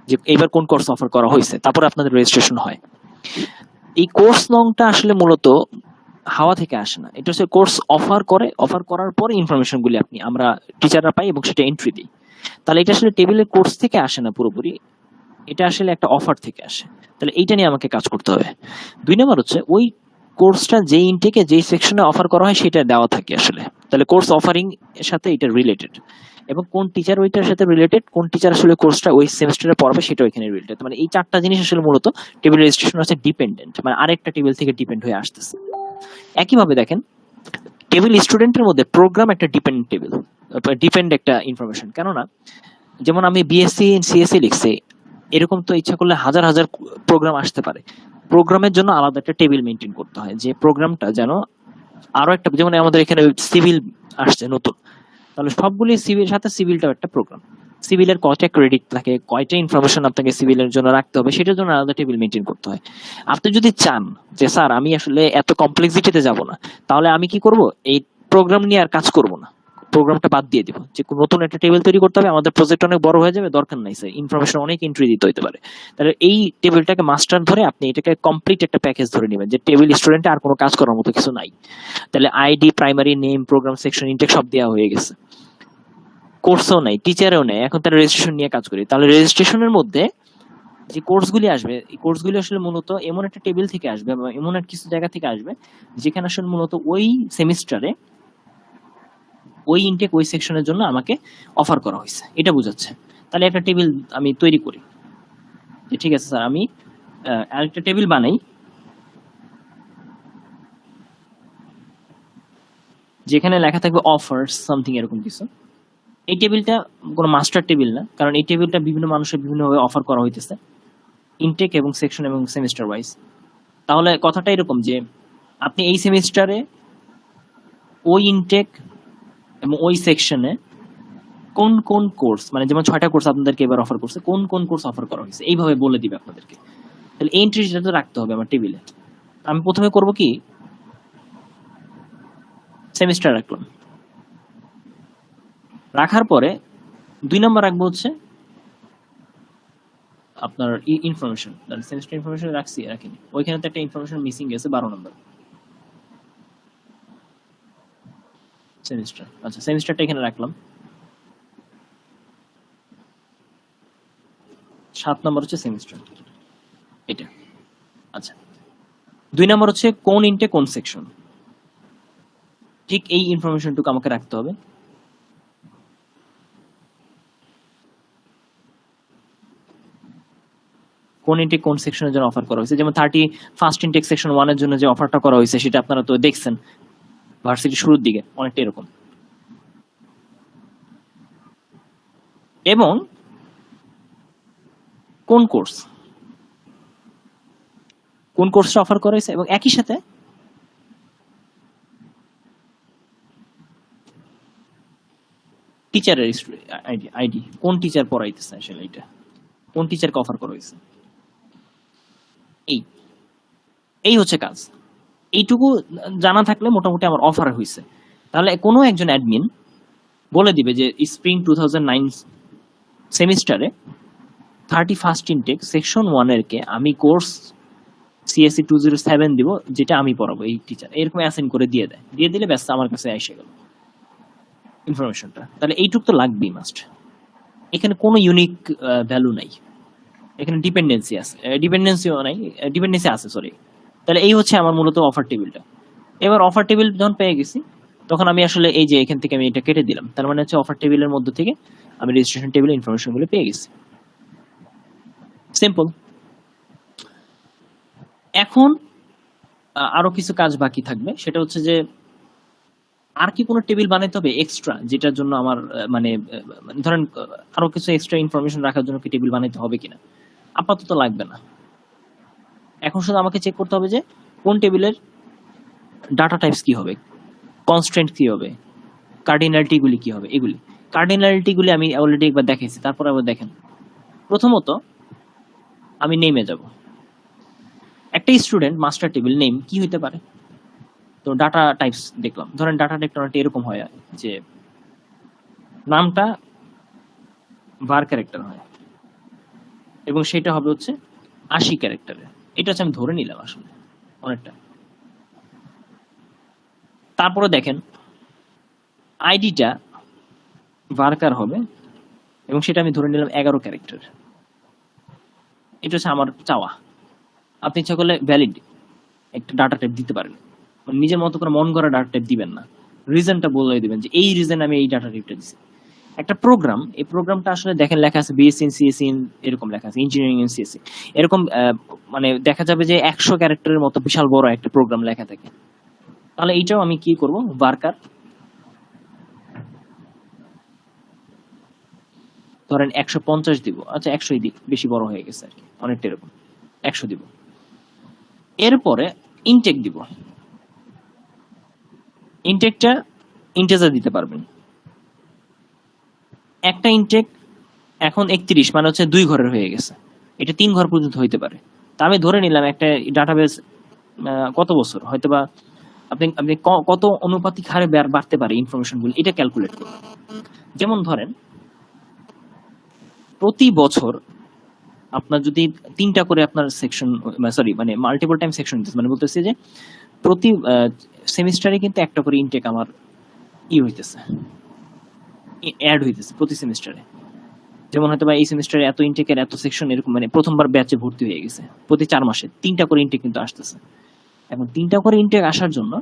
যে এবার কোন কোর্স অফার করা হয়েছে, তারপরে আপনাদের রেজিস্ট্রেশন হয়। এই কোর্স নংটা আসলে মূলত হাওয়া থেকে আসে না, এটা হচ্ছে কোর্স অফার করার পরে ইনফরমেশন গুলি আমরা টিচাররা পাই এবং সেটা এন্ট্রি দিই। তাহলে এটা আসলে টেবিলের কোর্স থেকে আসে না পুরোপুরি, এটা আসলে একটা অফার থেকে আসে। তাহলে এইটা নিয়ে আমাকে কাজ করতে হবে। 2 নম্বর হচ্ছে ওই কোর্সটা যে ইনটেকে যেই সেকশনে অফার করা হয় সেটা দেওয়া থাকে আসলে, তাহলে কোর্স অফারিং এর সাথে এটা রিলেটেড, এবং কোন টিচার ওইটার সাথে রিলেটেড, কোন টিচার আসলে কোর্সটা ওই সেমিস্টারে পড়াবে সেটা ওইখানে রিলেটেড। মানে এই 4টা জিনিস আসলে মূলত টেবিল রেজিস্ট্রেশন হচ্ছে ডিপেন্ডেন্ট, মানে আরেকটা টেবিল থেকে ডিপেন্ড হয়ে আসতেছে। একইভাবে দেখেন টেবিল স্টুডেন্টের মধ্যে প্রোগ্রাম একটা ডিপেন্ড একটা ইনফরমেশন, কেননা যেমন আমি বিএসসি সিএসসি লিখছি, এরকম তো ইচ্ছা করলে হাজার হাজার প্রোগ্রাম আসতে পারে। প্রোগ্রামের জন্য আলাদা একটা টেবিল মেনটেন করতে হয়, যে প্রোগ্রামটা যেন আরো একটা, যেমন আমাদের এখানে সিভিল আসছে নতুন, তাহলে সবগুলি সিভিল সাথে সিভিলটাও একটা প্রোগ্রাম। সিভিলের কয়টা ক্রেডিট থাকে, কয়টা ইনফরমেশন আপনাকে সিভিলের জন্য রাখতে হবে, সেটার জন্য আলাদা টেবিল মেনটেন করতে হয়। আপনি যদি চান যে স্যার আমি আসলে এত কমপ্লেক্সিটিতে যাব না, তাহলে আমি কি করব, এই প্রোগ্রাম নিয়ে আর কাজ করব না, প্রোগ্রামটা বাদ দিয়ে দিব, যে নতুন একটা টেবিল তৈরি করতে হবে, আমাদের প্রজেক্ট অনেক বড় হয়ে যাবে, দরকার নাই স্যার, ইনফরমেশন অনেক এন্ট্রি দিতে হতে পারে। তাহলে এই টেবিলটাকে মাস্টার ধরে আপনি এটাকে কমপ্লিট একটা প্যাকেজ ধরে নেবেন, যে টেবিল স্টুডেন্টে আর কোনো কাজ করার মতো কিছু নাই। তাহলে ID, primary name, programme, section, intake সব দেওয়া হয়ে গেছে, কোর্সও নাই, টিচারও নেই, এখন তাহলে রেজিস্ট্রেশন নিয়ে কাজ করি। তাহলে রেজিস্ট্রেশনের মধ্যে যে কোর্সগুলি আসবে, এই কোর্সগুলি আসলে মূলত এমন একটা টেবিল থেকে আসবে বা এমন একটা কিছু জায়গা থেকে আসবে যেখানে আসলে মূলত ওই সেমিস্টারে ওই ইনটেক ওই সেকশনের জন্য আমাকে অফার করা হয়েছে, এটা বোঝাচ্ছে। তাহলে একটা টেবিল আমি তৈরি করি, যে ঠিক আছে স্যার আমি আরেকটা টেবিল বানাই যেখানে লেখা থাকবে অফার্স সামথিং এরকম কিছু। এই টেবিলটা কোনো মাস্টার টেবিল না, কারণ এই টেবিলটা বিভিন্ন মানুষের বিভিন্নভাবে অফার করা হইতেছে ইনটেক এবং সেকশন এবং সেমিস্টার ওয়াইজ। তাহলে কথাটা এরকম যে আপনি এই সেমিস্টারে ওই ইনটেক এবং ওই সেকশনে কোন কোন কোর্স, মানে যেমন 6টা কোর্স আপনাদেরকে এবার অফার করছে, কোন কোন কোর্স অফার করা হয়েছে এইভাবে বলে দিবে আপনাদেরকে। তাহলে এই এন্ট্রিটা তো রাখতে হবে আমার টেবিলে। আমি প্রথমে করব কি, সেমিস্টার রাখলাম, রাখার পরে 2 নম্বর রাখবো হচ্ছে আপনার ইনফরমেশন, সেমিস্টার ইনফরমেশন রাখিনি, ওইখানে তো একটা ইনফরমেশন মিসিং গেছে 12 নম্বর সেমিস্টার। আচ্ছা, সেমিস্টারটা এখানে রাখলাম। 7 নম্বর হচ্ছে সেমিস্টার, এটা। আচ্ছা, 2 নম্বর হচ্ছে কোন ইনটেক কোন সেকশন, ঠিক এই ইনফরমেশনটুকু আমাকে রাখতে হবে। কোন ইনটেক কোন সেকশনের জন্য অফার করা হয়েছে, যেমন 31st ইনটেক সেকশন 1 এর জন্য যে অফারটা করা হয়েছে সেটা আপনারা তো দেখছেন, ভার্সিটির শুরুর দিকে অনেকটা এরকম। এবং কোন কোর্সটা অফার করা হয়েছে, এবং একই সাথে টিচারের আইডি, কোন টিচার পড়াইতেছে আসলে, এটা কোন টিচারকে অফার করা হয়েছে, এই এই হচ্ছে কাজ। এইটুকু জানা থাকলে মোটামুটি আমার অফার হয়েছে। তাহলে কোনো একজন অ্যাডমিন বলে দিবে যে স্প্রিং 2009 সেমিস্টারে 31st ইনটেক সেকশন 1 এর কে আমি কোর্স সিএসসি 207 দিব, যেটা আমি পড়াবো এই টিচার, এরকম অ্যাসাইন করে দিয়ে দেয়, দিয়ে দিলে ব্যাস আমার কাছে এসে গেল ইনফরমেশনটা। তাহলে এইটুক তো লাগবেই মাস্ট। এখানে কোনো ইউনিক ভ্যালু নাই, এখানে ডিপেন্ডেন্সি আছে সরি। তাহলে এই হচ্ছে আমার মূলত অফার টেবিলটা। এবার অফার টেবিল যখন পেয়ে গেছি, তখন আমি আসলে এই যে এখান থেকে আমি এটা কেটে দিলাম, তার মানে হচ্ছে অফার টেবিলের মধ্যে থেকে আমি রেজিস্ট্রেশন টেবিলের ইনফরমেশন গুলো পেয়ে গেছি। সিম্পল। এখন আরো কিছু কাজ বাকি থাকবে, সেটা হচ্ছে যে আর কি কোনো টেবিল বানাইতে হবে এক্সট্রা, যেটার জন্য আমার ধরেন আরো কিছু এক্সট্রা ইনফরমেশন রাখার জন্য কি টেবিল বানাইতে হবে কিনা। আপাতত লাগবে না। এখন শুধু আমাকে চেক করতে হবে যে কোন টেবিলের ডাটা টাইপস কি হবে, কনস্ট্রেন্ট কি হবে, কার্ডিনালিটি গুলি কি হবে। এগুলি কার্ডিনালিটি গুলি আমি অলরেডি একবার দেখাইছি, তারপর আবার দেখেন। প্রথমত আমি নেমে যাব। একটা স্টুডেন্ট মাস্টার টেবিল নেম কি হইতে পারে, তো ডাটা টাইপস দেখলাম। ধরেন ডাটা টাইপটা অনেকটা এরকম হয় যে নামটা var ক্যারেক্টার হয় এবং সেটা হবে হচ্ছে 80 ক্যারেক্টারের। এটা হচ্ছে আমি ধরে নিলাম আসলে অনেকটা। তারপরে দেখেন আইডিটা varchar হবে এবং সেটা আমি ধরে নিলাম 11 ক্যারেক্টার। এটা হচ্ছে আমার চাওয়া। আপনি ইচ্ছা করলে ভ্যালিড একটা ডাটা টাইপ দিতে পারেন, মানে নিজের মতো করে মন করা ডাটা টাইপ দিবেন না, রিজনটা বলে দিবেন যে এই রিজন আমি এই ডাটা টাইপটা দিছি। একটা প্রোগ্রাম, এই প্রোগ্রামটা আসলে দেখেন লেখা আছে বিএসসি ইন সিএসসি এরকম লেখা আছে, ইঞ্জিনিয়ারিং ইন সিএসসি এরকম, মানে দেখা যাবে যে 100 ক্যারেক্টারের মতো বিশাল বড় একটা প্রোগ্রাম লেখা থাকে। তাহলে এইটাও আমি কি করব, varchar ধরেন 150 দিব। আচ্ছা 100ই দিই, বেশি বড় হয়ে গেছে আর কি, অনেকটা এরকম 100 দিব। এরপরে ইনটেক দিব। ইনটেকটা ইন্টিজার দিতে পারবেন। একটা ইনটেক এখন 31, মানে হচ্ছে 2 ঘরের হয়ে গেছে, এটা 3 ঘর পর্যন্ত হইতে পারে। তা আমি ধরে নিলাম একটা ডাটাবেস কত বছর হয়তোবা আপনি আপনি কত অনুপাতিক হারে বাড়তে পারে ইনফরমেশনগুলো, এটা ক্যালকুলেট করুন। যেমন ধরেন প্রতি বছর আপনার যদি 3টা করে আপনার সেকশন, সরি মানে মাল্টিপল টাইম সেকশন, মানে বলতেছে যে প্রতি সেমিস্টারে কিন্তু একটা করে ইনটেক আমার হইতেছে, অ্যাড হইতেছে প্রতি সেমিস্টারে। যেমন হয়তো বা এই সেমিস্টারে এত ইনটেকের এত সেকশন এরকম, মানে প্রথমবার ব্যাচে ভর্তি হয়ে গেছে, প্রতি 4 মাসে 3টা করে ইনটেক কিন্তু আসতেছে। এখন 3টা করে ইনটেক আসার জন্য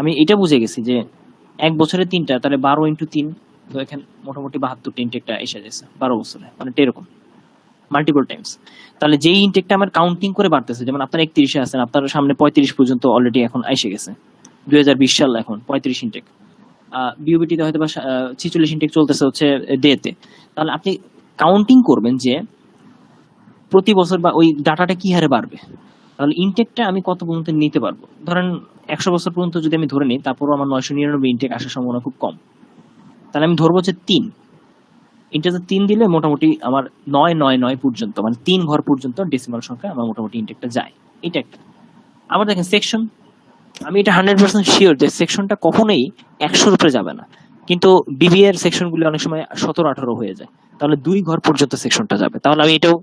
আমি এটা বুঝে গেছি যে 1 বছরে 3টা, তাহলে 12 × 3, দেখেন মোটামুটি 72টা ইনটেকটা এসে গেছে 12 বছরে, মানে এরকম মাল্টিপল টাইমস। তাহলে যেই ইনটেকটা আমার কাউন্টিং করে বাড়তেছে, যেমন আপনার 31-এ আছেন, আপনার সামনে 35 পর্যন্ত অলরেডি এখন এসে গেছে, 2020 সাল এখন 35 ইনটেক। বিউবিটিতে হয়তো বা 46 ইনটেক চলতেছে হচ্ছে ডেতে। তাহলে আপনি কাউন্টিং করবেন যে প্রতি বছর বা ওই ডাটাটা কি হারে বাড়বে, তাহলে ইনটেকটা আমি কত পর্যন্ত নিতে পারবো। ধরেন 100 বছর পর্যন্ত যদি আমি ধরে নিই, তারপরও আমার 999 ইনটেক আসার সম্ভাবনা খুব কম। তাহলে আমি ধরবো যে 3 ইনটেকে 3 দিলে মোটামুটি আমার 999 পর্যন্ত, মানে 3 ঘর পর্যন্ত ডেসিমাল সংখ্যা আমার মোটামুটি ইনটেকটা যায়। এটা একটা। আবার দেখেন সেকশন, আমি এটা 100% শিওর যে সেকশনটা কখনোই 100-র উপরে যাবে না, কিন্তু বিবিএ এর সেকশনগুলো অনেক সময় 17-18 হয়ে যায়, তাহলে 2 ঘর পর্যন্ত সেকশনটা যাবে। তাহলে আমি এটাও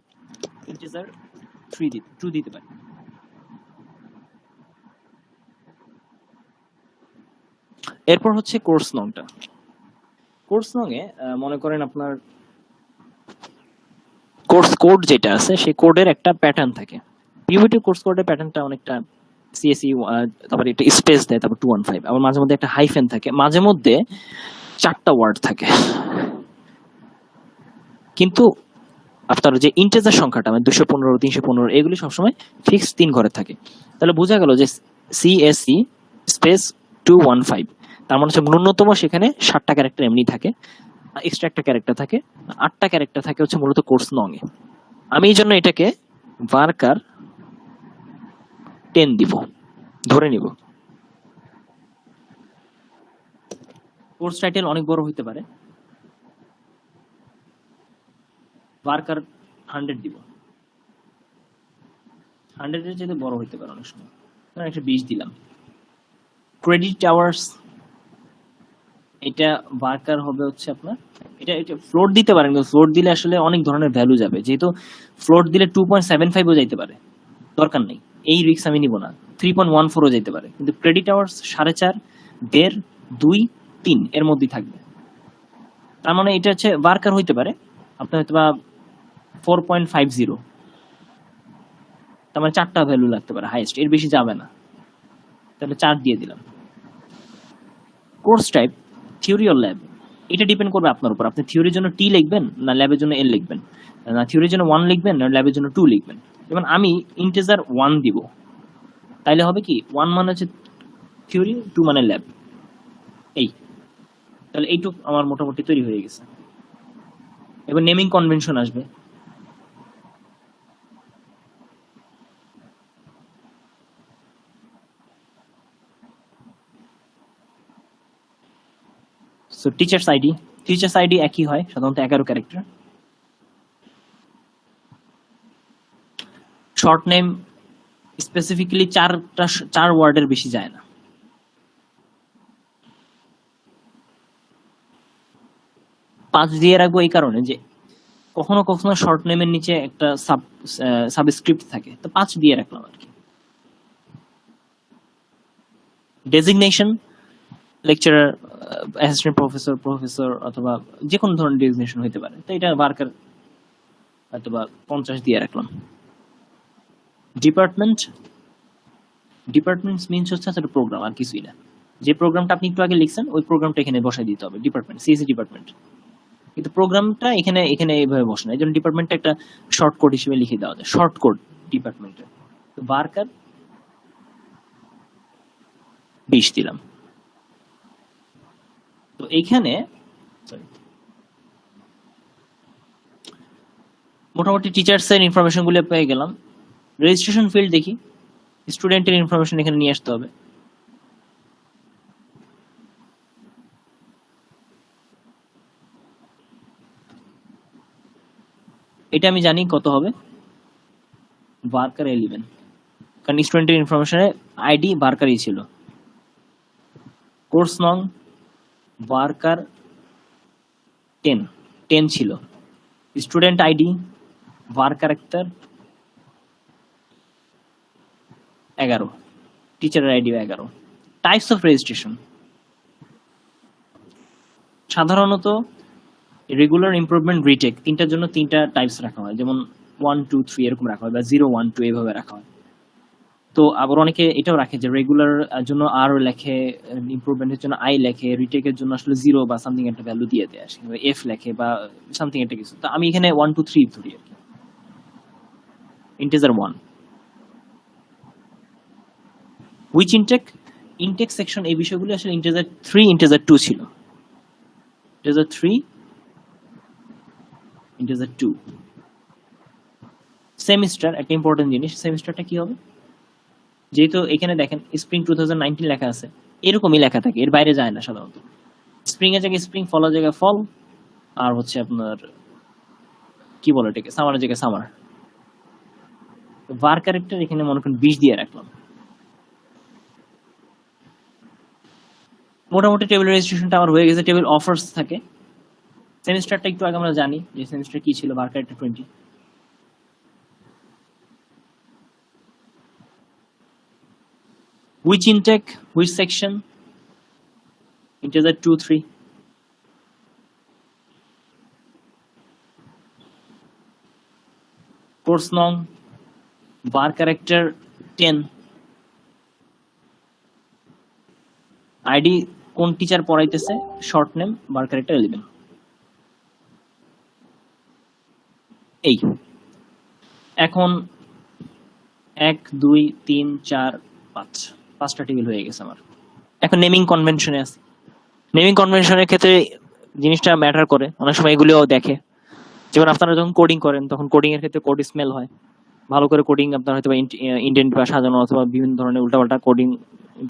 ইন্টিজার 2 দিতে পারি। এরপর হচ্ছে কোর্স নংটা। কোর্স নং এ মনে করেন আপনার কোর্স কোড যেটা আছে সেই কোডের একটা প্যাটার্ন থাকে। পিউবিটি কোর্স কোডের প্যাটার্নটা অনেকটা সিএসই, তারপরে একটা স্পেস দেয়, তারপর 215, আবার মাঝে মধ্যে একটা হাইফেন থাকে, মাঝে মধ্যে 4টা ওয়ার্ড থাকে। কিন্তু আপনার যে ইন্টিজার সংখ্যাটা মানে 215, 315 এগুলি সবসময় ফিক্স 3 ঘরে থাকে। তাহলে বোঝা গেল যে সিএসই স্পেস 215 তার মানে হচ্ছে ন্যূনতম সেখানে 7টা ক্যারেক্টার এমনি থাকে, এক্সট্রা একটা ক্যারেক্টার থাকে, 8টা ক্যারেক্টার থাকে হচ্ছে মূলত কোর্স নং এ। আমি এই জন্য এটাকে varchar 10 দিব, ধরে নিব। কোর্স টাইটেল অনেক বড় হইতে পারে, varchar 100 দিব। 100 এর চাইতে বড় হইতে পারে অনেক সময়, ধরেন 120 দিলাম। ক্রেডিট আওয়ার্স, এটা varchar হবে হচ্ছে আপনার, এটা ফ্লোট দিতে পারেন, কিন্তু ফ্লোট দিলে আসলে অনেক ধরনের ভ্যালু যাবে, যেহেতু ফ্লোট দিলে 2.75 ও যাইতে পারে, দরকার নেই, এই রিস্ক আমি নিব না। 3.14 ও যাইতে পারে, কিন্তু ক্রেডিট আওয়ার্স 4.5, 1.5, 2, 3 এর মধ্যেই থাকবে। তার মানে এটা হচ্ছে varchar হইতে পারে আপনার হয়তো বা 4.50, তার মানে 4টা ভ্যালু লাগতে পারে হাইয়েস্ট, এর বেশি যাবে না, তাহলে 4 দিয়ে দিলাম। Course type theory or lab, এটা ডিপেন্ড করবে আপনার উপর, আপনি থিওরির জন্য টি লিখবেন না ল্যাবের জন্য এল লিখবেন, না থিওরির জন্য 1 লিখবেন না ল্যাবের জন্য 2 লিখবেন। যেমন আমি ইন্টিজার 1 দিব, তাইলে হবে কি 1 মানে হচ্ছে থিওরি, 2 মানে ল্যাব, এই, তাহলে এইটুক আমার মোটামুটি তৈরি হয়ে গেছে। এবার নেমিং কনভেনশন আসবে। সো টিচার্স আইডি একই হয়, সাধারণত 11 ক্যারেক্টার। শর্ট নেম স্পেসিফিক্যালি 4 ওয়ার্ডের বেশি যায় না। পাঁচ দিয়ে রাখবো এই কারণে যে কখনো কখনো শর্ট নেমের নিচে একটা সাবস্ক্রিপ্ট থাকে, তো 5 দিয়ে রাখলাম আর কি। ডেজিগনেশন লেকচারার, অ্যাসিস্ট্যান্ট প্রফেসর অথবা যে কোনো ধরনের ডেজিগনেশন হতে পারে, তো এটা varchar অথবা 50 দিয়ে রাখলাম। ডিপার্টমেন্টস মিনস হচ্ছে একটা প্রোগ্রাম, আর কিছুই না। যে প্রোগ্রামটা আপনি একটু আগে লিখছেন ওই প্রোগ্রামটা এখানে বসাই দিতে হবে, ডিপার্টমেন্ট, সিএসসি ডিপার্টমেন্ট, কিন্তু প্রোগ্রামটা এখানে এইভাবে বসে না, এই জন্য ডিপার্টমেন্টটা একটা শর্ট কোড হিসেবে লিখে দেওয়া যায়, শর্ট কোড ডিপার্টমেন্টে। তো varchar 20 দিলাম। তো এইখানে মোটামুটি টিচার্স এর ইনফরমেশন গুলো পেয়ে গেলাম। রেজিস্ট্রেশন ফিল্ড দেখি, স্টুডেন্টের ইনফরমেশন এখানে নিয়ে আসতে হবে। এটা আমি জানি কত হবে, varchar 11, কারণ স্টুডেন্টের ইনফরমেশনে আইডি varchar-ই ছিল। কোর্স নং varchar 10 ছিল। স্টুডেন্ট আইডি varchar 11, টিচারের আইডি 11। টাইপস অফ রেজিস্ট্রেশন, সাধারণত রেগুলার, ইমপ্রুভমেন্ট, রিটেক, তিনটার জন্য 3টা টাইপস রাখা হয়, যেমন 1, 2, 3 এরকম রাখা হয়, বা 0, 1, 2 এভাবে রাখা হয়। তো আবার অনেকে এটাও রাখে যে রেগুলার জন্য আর লেখে, ইমপ্রুভমেন্টের জন্য আই লেখে, রিটেকের জন্য আসলে 0 বা সামথিং একটা ভ্যালু দিয়ে দেয়, এফ লেখে বা সামথিং একটা কিছু। তো আমি এখানে 1, 2, 3 ধরি আর কি। ইন্টিজার 1, হুইচ ইনটেক সেকশন, এই বিষয়গুলো আসলে ইন্টিজার 3, ইন্টিজার 2 ছিল। Integer 3, integer 2। সেমিস্টার একটা ইম্পর্টেন্ট জিনিস, সেমিস্টারটা কি হবে, যেহেতু এখানে দেখেন স্প্রিং 2019 লেখা আছে, এরকমই লেখা থাকে, এর বাইরে যায় না সাধারণত। স্প্রিং এর জায়গায় স্প্রিং, ফলের জায়গায় ফল, আর হচ্ছে আপনার কি বলে এটাকে, সামারের জায়গায় সামার। var ক্যারেক্টার এখানে মনে করেন 20 দিয়ে রাখলাম। মোটামুটি টেবিল রেজিস্ট্রেশনটা আমার হয়ে গেছে। টেবিল অফার্স থাকে, সেমিস্টারটা একটু আগে আমরা জানি যে সেমিস্টার কি ছিল, var character 20। which intake, which section, integer 2, 3। course nong, var character 10, id কোন টিচার পড়াইতেছে, শর্ট নেম, var character 11। এই এখন 1, 2, 3, 4, 5, 5টা টেবিল হয়ে গেছে আমার। এখন নেমিং কনভেনশনে আছে, নেমিং কনভেনশনের ক্ষেত্রে জিনিসটা ম্যাটার করে, অনেক সময় এগুলিও দেখে। যেমন আপনারা যখন কোডিং করেন তখন কোডিং এর ক্ষেত্রে কোড স্মেল হয়, ভালো করে কোডিং আপনার হয়তো ইন্ডেন্ট বা সাজানো অথবা বিভিন্ন ধরনের উল্টাপাল্টা কোডিং,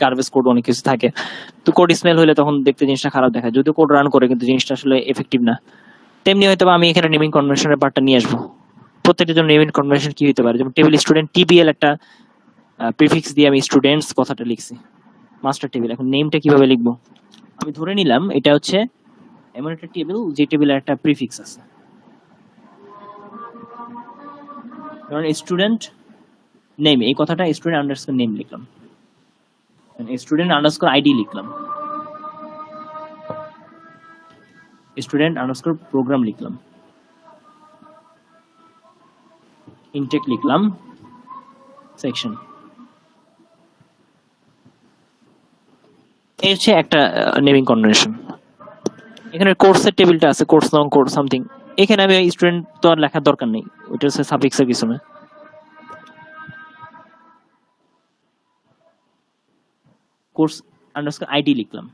গার্বেজ কোড অনেক কিছু থাকে, তো কোড স্মেল হলে তখন দেখতে জিনিসটা খারাপ দেখায়, যদিও কোড রান করে কিন্তু জিনিসটা আসলে এফেক্টিভ না। তেমনি হয়তো আমি এখানে নেমিং কনভেনশনের পার্টটা নিয়ে আসবো। প্রত্যেকটা জন্য নেমিং কনভেনশন কি হতে পারে, যেমন টেবিল স্টুডেন্ট টিবিএল একটা প্রিফিক্স দিয়ে আমি স্টুডেন্টস কথাটা লিখছি, মাস্টার টেবিল। এখন নেমটা কিভাবে লিখবো, আমি ধরে নিলাম এটা হচ্ছে এমন একটা টেবিল যে টেবিলের একটা প্রিফিক্স আছে, কারণ স্টুডেন্ট নেম, এই কথাটা স্টুডেন্ট আন্ডারস্কোর নেম লিখলাম, স্টুডেন্ট আন্ডারস্কোর আইডি লিখলাম, স্টুডেন্ট আন্ডারস্কোর প্রোগ্রাম লিখলাম, ইনটেক লিখলাম, সেকশন। এই হচ্ছে একটা নেমিং কনভেনশন। এখানে কোর্সের টেবিলটা আছে, কোর্স নং কোর্স সামথিং, এখানে আমি স্টুডেন্ট তো আর লেখার দরকার নেই, ওইটা হচ্ছে সাফিক্সের কিছু না। কোর্স আন্ডারস্কোর আইডি লিখলাম,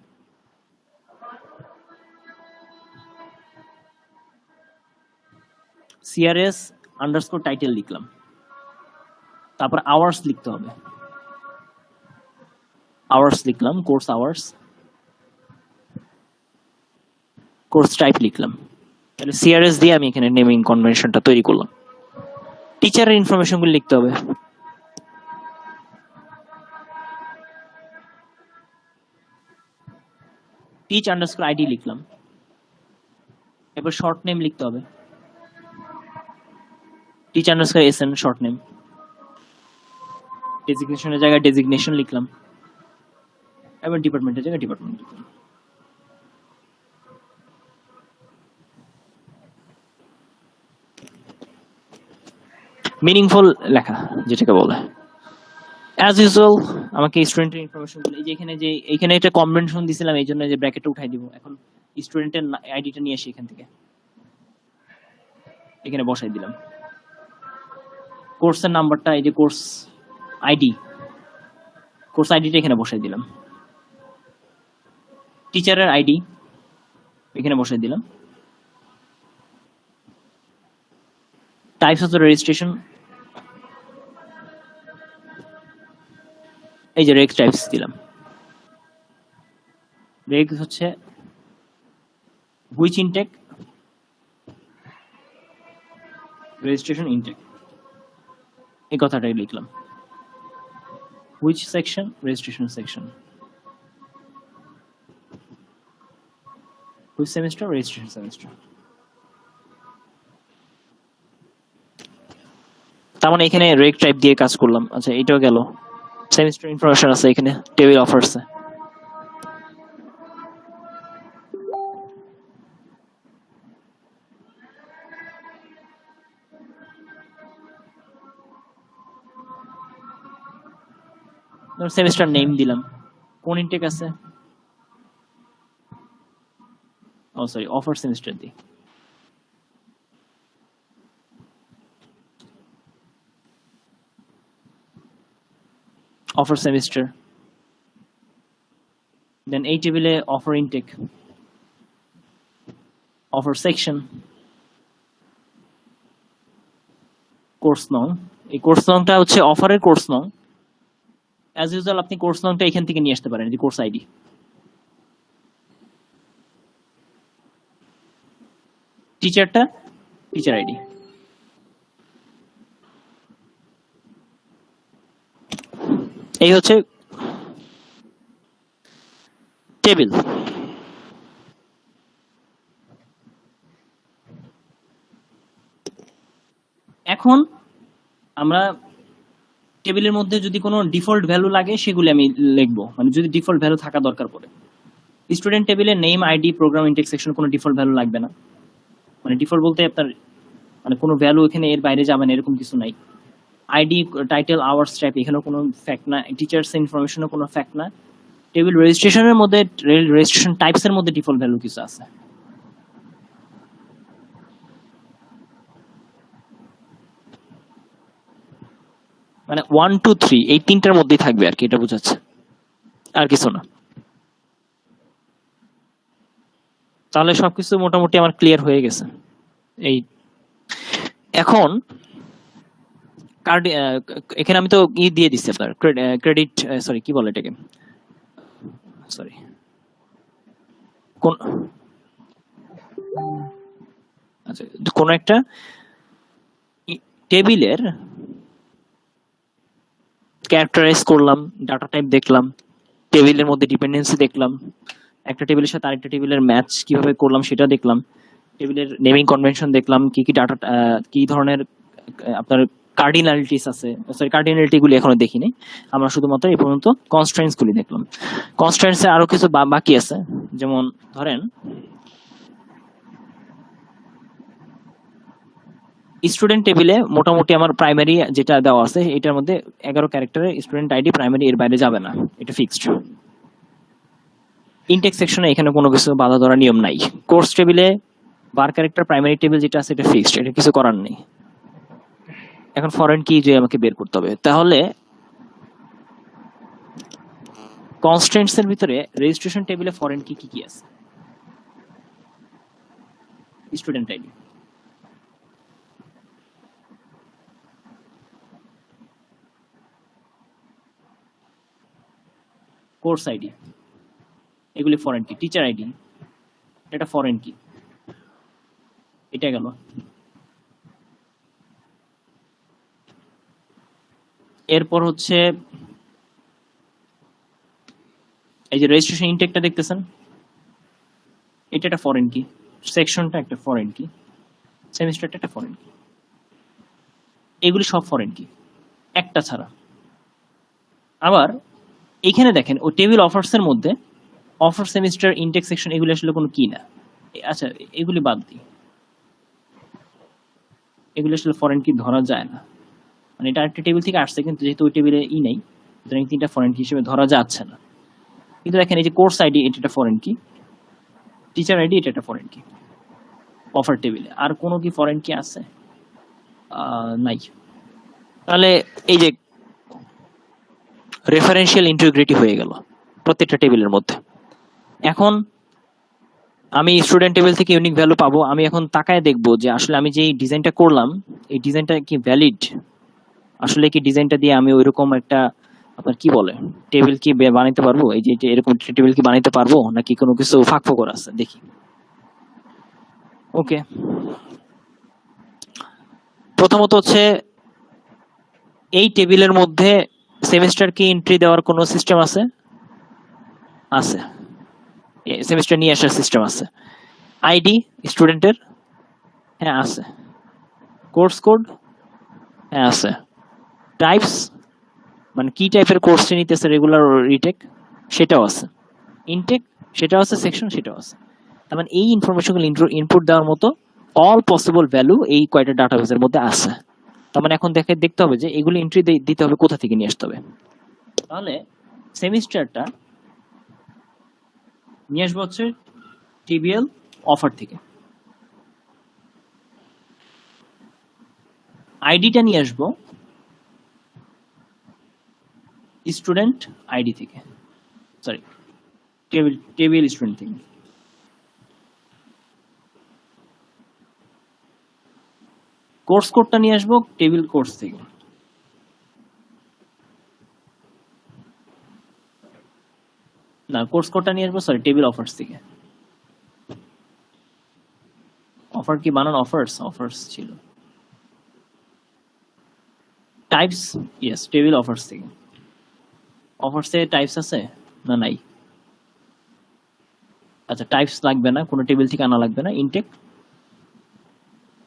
সিআরএস আন্ডারস্কোর টাইটেল লিখলাম, তারপর আওয়ার্স লিখতে হবে, আওয়ার্স লিখলাম, কোর্স আওয়ার্স, কোর্স টাইপ লিখলাম। তাহলে সিআরএস দিয়ে আমি এখানে নেমিং কনভেনশনটা তৈরি করলাম। টিচারের ইনফরমেশনগুলো লিখতে হবে, টিচ আন্ডারস্কোর আইডি লিখলাম, এরপর শর্ট নেম লিখতে হবে, teach underscore SN short name, ডেজিগনেশনের জায়গায় ডেজিগনেশন লিখলাম, এবার ডিপার্টমেন্টের জায়গায় ডিপার্টমেন্ট লিখলাম। মিনিংফুল লেখা যেটাকে বলে। অ্যাজ ইউজুয়াল আমাকে স্টুডেন্টের ইনফরমেশন বলে, এই যে এখানে একটা কনভেনশন দিছিলাম, এই জন্য যে ব্র্যাকেটে উঠাই দিব। এখন স্টুডেন্টের আইডিটা নিয়ে আসি, এখান থেকে এখানে বসাই দিলাম। কোর্সের নাম্বারটা, এই যে কোর্স আইডি, কোর্স আইডিটা এখানে বসাই দিলাম। টিচারের আইডি এখানে বসাই দিলাম। টাইপস অফ রেজিস্ট্রেশন, এই যে রেগ টাইপস দিলাম। রেগ হচ্ছে হুইচ ইনটেক, রেজিস্ট্রেশন ইনটেক, এই কথাটাই লিখলাম। Which section, registration section, which semester, registration semester. তার মানে এখানে রেগ টাইপ দিয়ে কাজ করলাম। আচ্ছা, এটাও গেল। সেমিস্টার ইনফরমেশন আছে এখানে, টেবিল অফার্স। সেমিস্টার নেম দিলাম, কোন ইনটেক আছে, ও সরি অফার সেমিস্টার দি। অফার সেমিস্টার, দেন এই টেবিলে offer intake, offer section, course নং। এই কোর্স নংটা হচ্ছে অফারের কোর্স নং। অ্যাজ ইউজুয়াল আপনি কোর্স নংটা এখান থেকে নিয়ে আসতে পারেন, যে কোর্স আইডি। টিচারটা টিচার আইডি। এই হচ্ছে টেবিল। এখন আমরা টেবিলের মধ্যে যদি কোনো ডিফল্ট ভ্যালু লাগে সেগুলি আমি লিখবো, মানে যদি ডিফল্ট ভ্যালু থাকা দরকার পড়ে। স্টুডেন্ট টেবিলে name, ID, programme, intake section কোনো ডিফল্ট ভ্যালু লাগবে না। মানে ডিফল্ট বলতে আপনার মানে কোনো ভ্যালু এখানে এর বাইরে যাবে না এরকম কিছু নাই। আইডি, টাইটেল, আওয়ার্স, টাইপ এখানেও কোনো ফ্যাক্ট না। টিচার্স ইনফরমেশনও কোনো ফ্যাক্ট না। টেবিল রেজিস্ট্রেশনের মধ্যে, রেজিস্ট্রেশন টাইপস এর মধ্যে ডিফল্ট ভ্যালু কিছু আছে। মানে 1 2 3 এই তিনটার মধ্যেই থাকবে আর কি, এটা বোঝাচ্ছে, আর কিছু না। তাহলে সবকিছু মোটামুটি আমার ক্লিয়ার হয়ে গেছে। এই এখন কার্ড এখানে আমি তো দিয়ে দিচ্ছি আপনার ক্রেডিট, সরি কি বলে এটাকে, সরি কোন, আচ্ছা কোন একটা টেবিলের ক্যারেক্টারাইজ করলাম, ডাটা টাইপ দেখলাম, টেবিলের মধ্যে ডিপেন্ডেন্সি দেখলাম, একটা টেবিলের সাথে আরেকটা টেবিলের ম্যাচ কিভাবে করলাম সেটা দেখলাম, টেবিলের নেমিং কনভেনশন দেখলাম, কি কি ডাটা, কি ধরনের আপনার কার্ডিনালিটিস আছে, সরি কার্ডিনালিটি গুলি এখনো দেখিনি, আমরা শুধুমাত্র এই পর্যন্ত কনস্ট্রেন্টস গুলি দেখলাম। কনস্ট্রেন্টস এ আরো কিছু বাকি আছে, যেমন ধরেন স্টুডেন্ট টেবিলে মোটামুটি আমার প্রাইমারি যেটা দেওয়া আছে এটার মধ্যে 11 ক্যারেক্টারের স্টুডেন্ট আইডি প্রাইমারি, এর বাইরে যাবে না, এটা ফিক্সড। ইনটেক সেকশনে এখানে কোনো কিছু বাধা ধরা নিয়ম নাই। কোর্স টেবিলে বার ক্যারেক্টার প্রাইমারি টেবিল যেটা আছে এটা ফিক্সড, এটা কিছু করার নেই। এখন ফরেন কি যে আমাকে বের করতে হবে, তাহলে কনস্ট্রেন্টস এর ভিতরে রেজিস্ট্রেশন টেবিলে ফরেন কি কি আছে? স্টুডেন্ট আইডি, কোর্স আইডি, এগুলি ফরেন কি। টিচার আইডি, এটা ফরেন কি, এটা গেল। এরপর হচ্ছে এই যে রেজিস্ট্রেশন ইনটেকটা দেখতেছেন, এটা একটা ফরেন কি, সেকশনটা একটা ফরেন কি, সেমিস্টারটা একটা ফরেন কি, এগুলি সব ফরেন কি একটা ছাড়া। আবার এখানে দেখেন ও টেবিল অফার্স এর মধ্যে অফার সেমিস্টার ইনটেক সেকশন এগুলি আসলে কোনো কি না। আচ্ছা এগুলি বাদ দিই, এগুলি আসলে ফরেন কি ধরা যায় না, মানে এটা একটা টেবিল থেকে আসছে কিন্তু যেহেতু ওই টেবিলে ই নাই সুতরাং তিনটা ফরেন কি হিসেবে ধরা যাচ্ছে না। কিন্তু দেখেন এই যে কোর্স আইডি এটা একটা ফরেন কি, টিচার আইডি এটা একটা ফরেন কি অফার টেবিলে। আর কোনো কি ফরেন কি আছে? নাই। তাহলে এই যে রেফারেন্সিয়াল ইন্টিগ্রিটি হয়ে গেল প্রত্যেকটা টেবিলের মধ্যে। এখন আমি স্টুডেন্ট টেবিল থেকে ইউনিক ভ্যালু পাবো, আমি এখন তাকায় দেখবো যে আসলে আমি যে ডিজাইনটা করলাম এই ডিজাইনটা কি ভ্যালিড, আসলে কি ডিজাইনটা দিয়ে আমি ওইরকম একটা আপনার কি বলে টেবিল কি বানাইতে পারবো, এই যে এরকম টেবিল কি বানাইতে পারবো নাকি কোনো কিছু ফাঁক ফোকর আছে দেখি। ওকে, প্রথমত হচ্ছে এই টেবিলের মধ্যে সেমিস্টার কি এন্ট্রি দেওয়ার কোনো সিস্টেম আছে? আছে, সেমিস্টার নিয়ে আসার সিস্টেম আছে। আইডি স্টুডেন্টের, হ্যাঁ আছে। কোর্স কোড, হ্যাঁ আছে। টাইপস মানে কি টাইপের কোর্স নিতেছে, রেগুলার রিটেক, সেটাও আছে। ইনটেক সেটাও আছে, সেকশন সেটাও আছে। তার মানে এই ইনফরমেশনগুলো ইনপুট দেওয়ার মতো অল পসিবল ভ্যালু এই কয়টা ডাটাবেসের মধ্যে আছে। তার মানে এখন দেখতে হবে যে এগুলো এন্ট্রি দিতে হবে কোথা থেকে নিয়ে আসতে হবে। তাহলে সেমিস্টারটা নিয়ে আসবো হচ্ছে টিবিএল অফার থেকে, আইডিটা নিয়ে আসবো স্টুডেন্ট আইডি থেকে, সরি টেবিল স্টুডেন্ট থেকে। কোর্স কোডটা নিয়ে আসবো টেবিল কোর্স থেকে, না কোর্স কোডটা নিয়ে আসবো সরি টেবিল অফার্স থেকে। অফার কি বানান অফার্স, অফার্স ছিল। টাইপস ইয়েস টেবিল অফার্স থেকে। অফার্সে টাইপস আছে না নাই? আচ্ছা টাইপস লাগবে না, কোনো টেবিল থেকে আনা লাগবে না। ইনটেক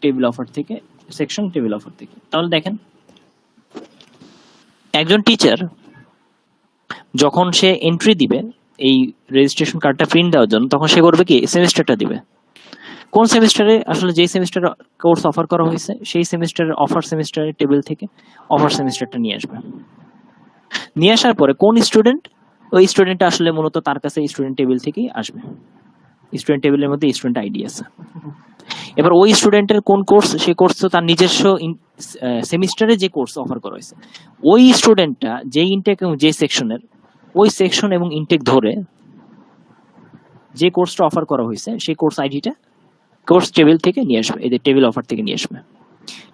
টেবিল অফার থেকে, সেকশন টেবিল অফার থেকে। তাহলে দেখেন একজন টিচার যখন সে এন্ট্রি দিবে এই রেজিস্ট্রেশন কার্ডটা প্রিন্ট দেওয়ার জন্য তখন সে করবে কি সেমিস্টারটা দিবে। কোন সেমিস্টারে আসলে যেই সেমিস্টারে কোর্স অফার করা হয়েছে সেই সেমিস্টারের অফার সেমিস্টারের টেবিল থেকে অফার সেমিস্টারটা নিয়ে আসবে। নিয়ে আসার পরে কোন স্টুডেন্ট, ওই স্টুডেন্টটা আসলে মূলত তার কাছে স্টুডেন্ট টেবিল থেকেই আসবে। স্টুডেন্ট টেবিলের মধ্যে স্টুডেন্ট আইডি আছে। এবার ওই স্টুডেন্টের কোন কোর্স, সেই কোর্স তো তার নিজস্ব সেমিস্টারে যে কোর্স অফার করা হয়েছে ওই স্টুডেন্টটা যে ইনটেক এবং যে সেকশনের, ওই সেকশন এবং ইনটেক ধরে যে কোর্সটা অফার করা হয়েছে সেই কোর্স আইডিটা কোর্স টেবিল থেকে নিয়ে আসবে, এই যে টেবিল অফার থেকে নিয়ে আসবে।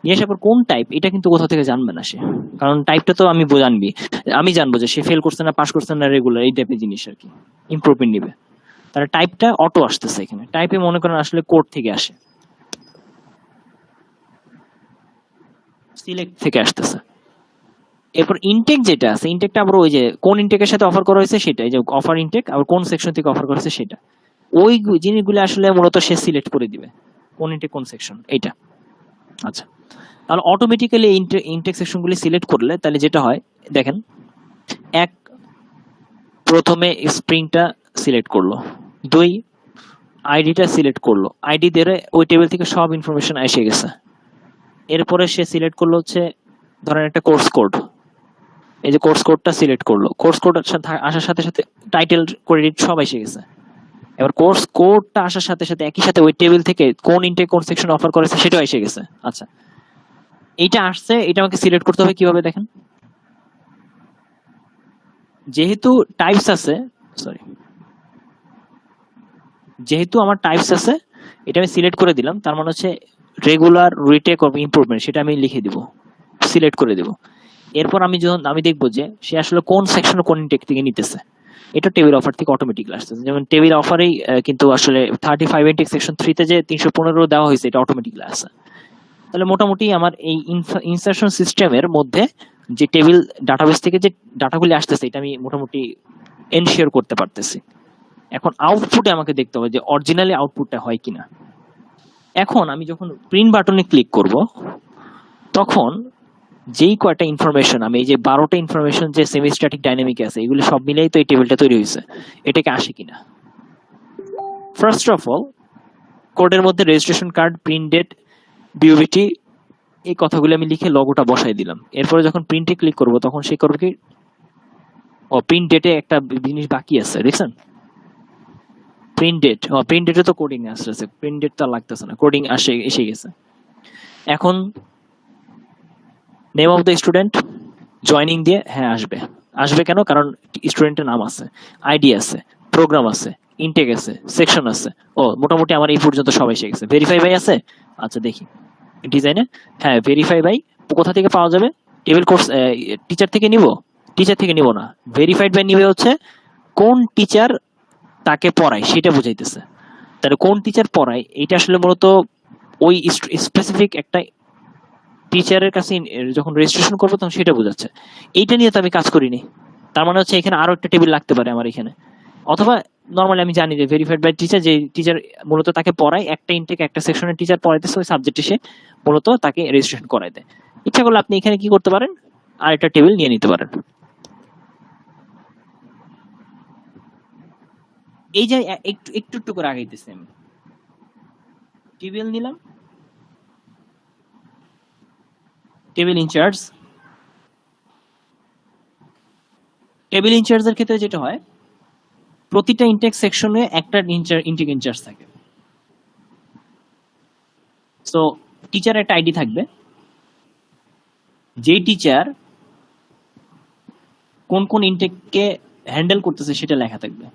নিয়ে আসার পর কোন টাইপ এটা কিন্তু কোথাও থেকে জানবে না সে, কারণ টাইপটা তো আমি জানবো যে সে ফেল করছে না পাস করছে না রেগুলার, এই টাইপের জিনিস আর কি, ইমপ্রুভমেন্ট নিবে। তাহলে টাইপটা অটো আসতেছে এখানে, টাইপে মনে করেন আসলে কোড থেকে আসে, সিলেক্ট থেকে আসতেছে। এরপর ইনটেক যেটা আছে, ইনটেকটা আবার ওই যে কোন ইনটেকের সাথে অফার করা হয়েছে সেটা, এই যে অফার ইনটেক, আবার কোন সেকশন থেকে অফার করা হয়েছে সেটা, ওই জিনিসগুলো আসলে মূলত সে সিলেক্ট করে দিবে কোন ইনটেক কোন সেকশন এইটা। আচ্ছা, তাহলে অটোমেটিক্যালি ইনটেক সেকশনগুলি সিলেক্ট করলে তাহলে যেটা হয় দেখেন, এক প্রথমে স্প্রিংটা সিলেক্ট করলো, দুই আইডিটা সিলেক্ট করলো, আইডি দিয়ে ওই টেবিল থেকে সব ইনফরমেশন এসে গেছে। এরপরে সে সিলেক্ট করলো হচ্ছে ধরেন একটা কোর্স কোড, এই যে কোর্স কোডটা সিলেক্ট করলো, কোর্স কোড আসার সাথে সাথে টাইটেল ক্রেডিট সব এসে গেছে। এবার কোর্স কোডটা আসার সাথে সাথে একই সাথে ওই টেবিল থেকে কোন ইনটেক কোন সেকশন অফার করেছে সেটাও এসে গেছে। আচ্ছা, এইটা আসছে, এটা আমাকে সিলেক্ট করতে হবে কিভাবে দেখেন, যেহেতু টাইপস আছে, যেহেতু আমার টাইপস আছে এটা আমি সিলেক্ট করে দিলাম, তার মানে হচ্ছে রেগুলার, রিটেক অর ইমপ্রুভমেন্ট সেটা আমি লিখে দিব, সিলেক্ট করে দিব। এরপর আমি দেখবো যে সে আসলে কোন সেকশন কোন ইনটেক থেকে নিতেছে, এটা টেবিল অফার থেকে অটোমেটিক্যালি আসতেছে। যেমন টেবিল অফারেই কিন্তু আসলে 35 ইনটেক সেকশন 3 তে যে 315 দেওয়া হয়েছে এটা অটোমেটিক্যালি আসে। তাহলে মোটামুটি আমার এই ইনসারশন সিস্টেমের মধ্যে যে টেবিল ডাটাবেস থেকে যে ডাটাগুলি আসতেছে এটা আমি মোটামুটি এনশিওর করতে পারতেছি। এখন আউটপুটে আমাকে দেখতে হবে যে অরিজিনালি আউটপুটটা হয় কিনা। এখন আমি যখন প্রিন্ট বাটনে ক্লিক করব তখন যেই কয়টা ইনফরমেশন, আমি এই যে 12টা ইনফরমেশন যে সেমি স্ট্যাটিক ডাইনামিকে আছে এগুলো সব মিলেই তো এই টেবিলটা তৈরি হয়েছে, এটাকে আসে কিনা। ফার্স্ট অফ অল কোডের মধ্যে রেজিস্ট্রেশন কার্ড, প্রিন্ট ডেট, বিওবিটি এই কথাগুলো আমি লিখে লগোটা বসাই দিলাম। এরপরে যখন প্রিন্টে ক্লিক করব তখন সে করবে কি, প্রিন্ট ডেটে একটা জিনিস বাকি আছে দেখছেন, প্রিন্ট ডেটে তো কোডিং আসতেছে, প্রিন্ট ডেট তো লাগতেছে না, কোডিং এসে গেছে। এখন name of the student joining দিয়ে হ্যাঁ আসবে কেন, কারণ স্টুডেন্টের নাম আছে, আইডি আছে, প্রোগ্রাম আছে, ইনটেক আছে, সেকশন আছে। মোটামুটি আমার এই পর্যন্ত সব এসে গেছে। ভেরিফাই বাই আছে, আচ্ছা দেখি ডিজাইনে, হ্যাঁ ভেরিফাই বাই কোথা থেকে পাওয়া যাবে, টেবিল কোর্স টিচার থেকে নিব না, ভেরিফাইড বাই নিবে হচ্ছে কোন টিচার তাকে পড়ায় সেটা বুঝাইতেছে। তাহলে কোন টিচার পড়ায় এটা আসলে মূলত ওই স্পেসিফিক একটা টিচারের কাছে যখন রেজিস্ট্রেশন করবো তখন সেটা বোঝাচ্ছে। এইটা নিয়ে তো আমি কাজ করিনি, তার মানে হচ্ছে এখানে আরো একটা টেবিল লাগতে পারে আমার এখানে। অথবা নর্মালি আমি জানি যে ভেরিফাইড বাই টিচার, যে টিচার মূলত তাকে পড়ায়, একটা ইনটেক একটা সেকশনের টিচার পড়াইতেছে ওই সাবজেক্টে, সে মূলত তাকে রেজিস্ট্রেশন করাই দেয়। ইচ্ছা করলে আপনি এখানে কি করতে পারেন, আর একটা টেবিল নিয়ে নিতে পারেন। এই যে একটু করে আগাইতেছি আমি, টেবিল নিলাম, টেবিল ইনচার্জের ক্ষেত্রে যেটা হয় প্রতিটা ইনটেক সেকশনে একটা ইনটেক ইনচার্জ থাকে। সো টিচার একটা আইডি থাকবে, যেই টিচার কোন কোন ইনটেককে হ্যান্ডেল করতেছে সেটা লেখা থাকবে।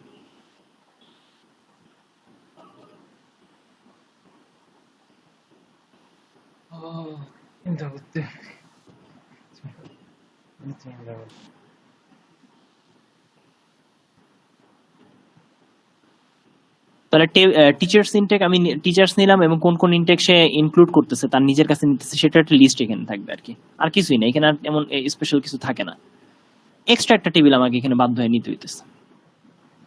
তাহলে টিচার্স ইনটেক আমি টিচার্স নিলাম এবং কোন কোন ইনটেক সে ইনক্লুড করতেছে তার নিজের কাছে নিতেছে সেটা একটা লিস্ট এখানে থাকবে আর কি, আর কিছুই না এখানে, আর এমন স্পেশাল কিছু থাকে না। এক্সট্রা একটা টেবিল আমাকে এখানে বাধ্য হয়ে নিতে হইতেছে।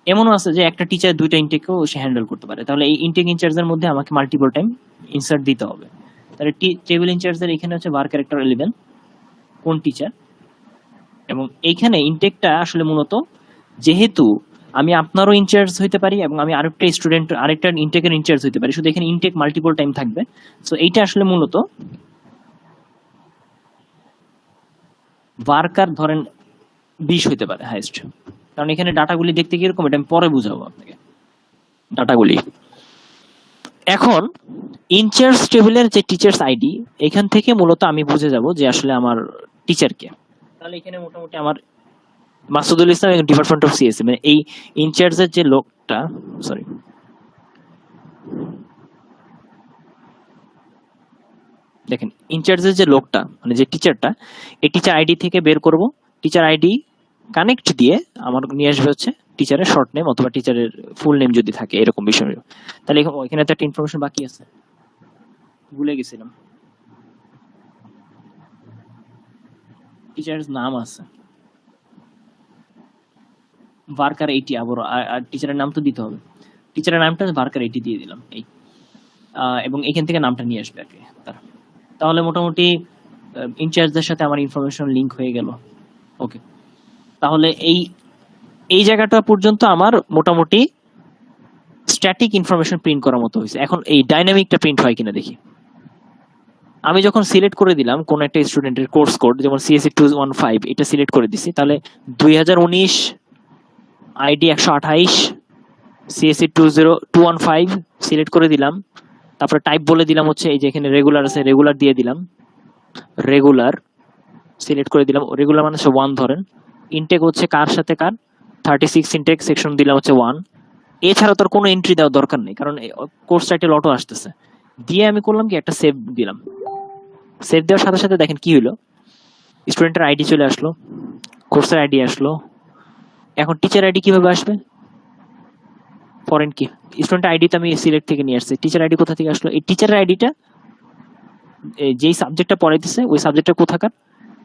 এমনও আছে যে একটা টিচার দুইটা ইনটেকও সে হ্যান্ডেল করতে পারে, তাহলে এই ইনটেক ইনচার্জের মধ্যে আমাকে মাল্টিপল টাইম ইনসার্ট দিতে হবে। তাহলে টেবিল ইনচার্জের এখানে হচ্ছে বার ক্যারেক্টার 11 কোন টিচার, এবং এইখানে ইনটেকটা আসলে মূলত যেহেতু আমি আপনারও ইনচার্জ হইতে পারি এবং আমি আরেকটা ইনটেকের ইনচার্জ হইতে পারি, শুধু এখানে ইনটেক মাল্টিপল টাইম থাকবে। সো এইটা আসলে মূলত ওয়ার্কার ধরেন 20 হইতে পারে হাইস্ট, কারণ এখানে ডাটাগুলি দেখতে কিরকম এটা আমি পরে বুঝাবো আপনাকে ডাটাগুলি। এখন ইনচার্জ টেবিলের যে টিচার্স আইডি, এখান থেকে মূলত আমি বুঝে যাব যে আসলে আমার টিচারকে। তাহলে এখানে মোটামুটি আমার মাসুদুল ইসলাম ডিপার্টমেন্ট অফ সিএসসি, মানে এই ইনচার্জের যে লোকটা, সরি দেখেন ইনচার্জের যে লোকটা মানে যে টিচারটা, এই টিচার আইডি থেকে বের করব, টিচার আইডি কানেক্ট দিয়ে আমার নিয়ে আসবে হচ্ছে টিচারের শর্ট নেম অথবা টিচারের ফুল নেম যদি থাকে এরকম বিষয়। তাহলে ওইখানে তো একটা ইনফরমেশন বাকি আছে, ভুলে গেছিলাম। টিচারের নাম আছে ভার্কার 80, আবার আর টিচারের নাম তো দিতে হবে। টিচারের নামটা ভার্কার 80 দিয়ে দিলাম এই, এবং এখান থেকে নামটা নিয়ে আসবে আর কি তারা। তাহলে মোটামুটি ইনচার্জদের সাথে আমার ইনফরমেশন লিংক হয়ে গেল। ওকে, তাহলে এই জায়গাটা পর্যন্ত আমার মোটামুটি স্ট্যাটিক ইনফরমেশন প্রিন্ট করার মতো হয়েছে। এখন এই ডাইনামিকটা প্রিন্ট হয় কিনা দেখি। আমি যখন সিলেক্ট করে দিলাম কোন একটা স্টুডেন্টের কোর্স কোড, যেমন সিএসসি 215 এটা সিলেক্ট করে দিছি, তাহলে 2019 আইডি 128 সিএসসি 215 সিলেক্ট করে দিলাম। তারপরে টাইপ বলে দিলাম হচ্ছে এই যে এখানে রেগুলার আছে, রেগুলার দিয়ে দিলাম, রেগুলার সিলেক্ট করে দিলাম। রেগুলার মানে 1 ধরেন। ইনটেক হচ্ছে কার সাথে কার, 36 ইনটেক, সেকশন দিলাম হচ্ছে 1। এছাড়া তোর কোনো এন্ট্রি দেওয়ার দরকার নেই, কারণ কোর্স টাইটেল অটো আসতেছে। দিয়ে আমি করলাম কি একটা সেভ দিলাম। সেভ দেওয়ার সাথে সাথে দেখেন কি হলো, স্টুডেন্টের আইডি চলে আসলো, কোর্সের আইডি আসলো। এখন টিচার আইডি কিভাবে আসবে, ফরেন কি স্টুডেন্ট আইডি তো আমি সিলেক্ট থেকে নিয়ে আসছি, টিচার আইডি কোথা থেকে আসলো? এই টিচারের আইডিটা যেই সাবজেক্টটা পড়াইতেছে ওই সাবজেক্টটা কোথাকার,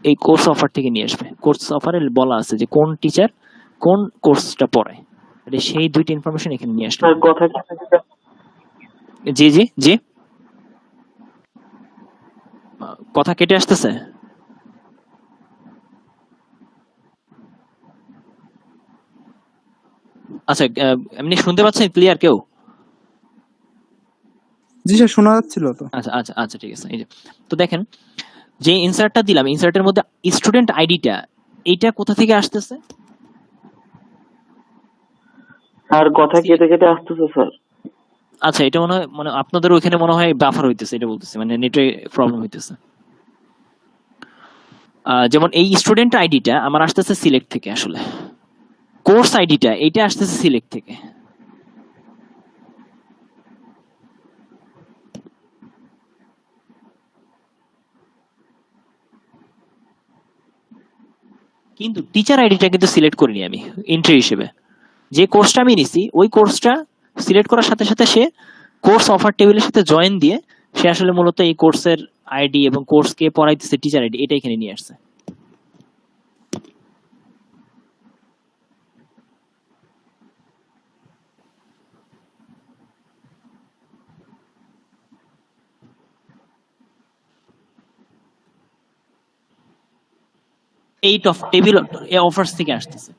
এই কোর্স অফার থেকে নিয়ে আসবে। কোর্স অফারে বলা আছে যে কোন টিচার কোন কোর্সটা পড়ায়, সেই দুইটা ইনফরমেশন এখানে নিয়ে আসবে। স্যার কথা কি? জি জি জি, কথা কেটে আসতেছে। আচ্ছা, এমনি শুনতে পাচ্ছেন ক্লিয়ার কেউ? জি স্যার, শোনা যাচ্ছিল তো। আচ্ছা আচ্ছা আচ্ছা, ঠিক আছে। এই যে তো দেখেন যে ইনসার্টটা দিলাম, ইনসার্টের মধ্যে স্টুডেন্ট আইডিটা এইটা কোথা থেকে আসতেছে? আর কথা কেটে কেটে আসতেছে স্যার। আচ্ছা, এটা মনে হয় মানে আপনাদের ওইখানে মনে হয় বাফার হইতেছে, এটা বলতেছে মানে নেটওয়ার্ক প্রবলেম হইতেছে। যেমন এই স্টুডেন্ট আইডিটা আমার আসতেছে সিলেক্ট থেকে, আসলে কোর্স আইডিটা এইটা আসতেছে সিলেক্ট থেকে। কিন্তু টিচার আইডিটা কিন্তু সিলেক্ট করিনি আমি এন্ট্রি হিসেবে। যে কোর্সটা আমি নিছি ওই কোর্সটা সিলেক্ট করার সাথে সাথে সে কোর্স অফার টেবিলের সাথে জয়েন দিয়ে সে আসলে মূলত এই কোর্সের আইডি এবং কোর্সকে পড়াইতেছে টিচার আইডি এটা এখানে নিয়ে আসছে। এই টেবিল অফার্স থেকে আসতেছে।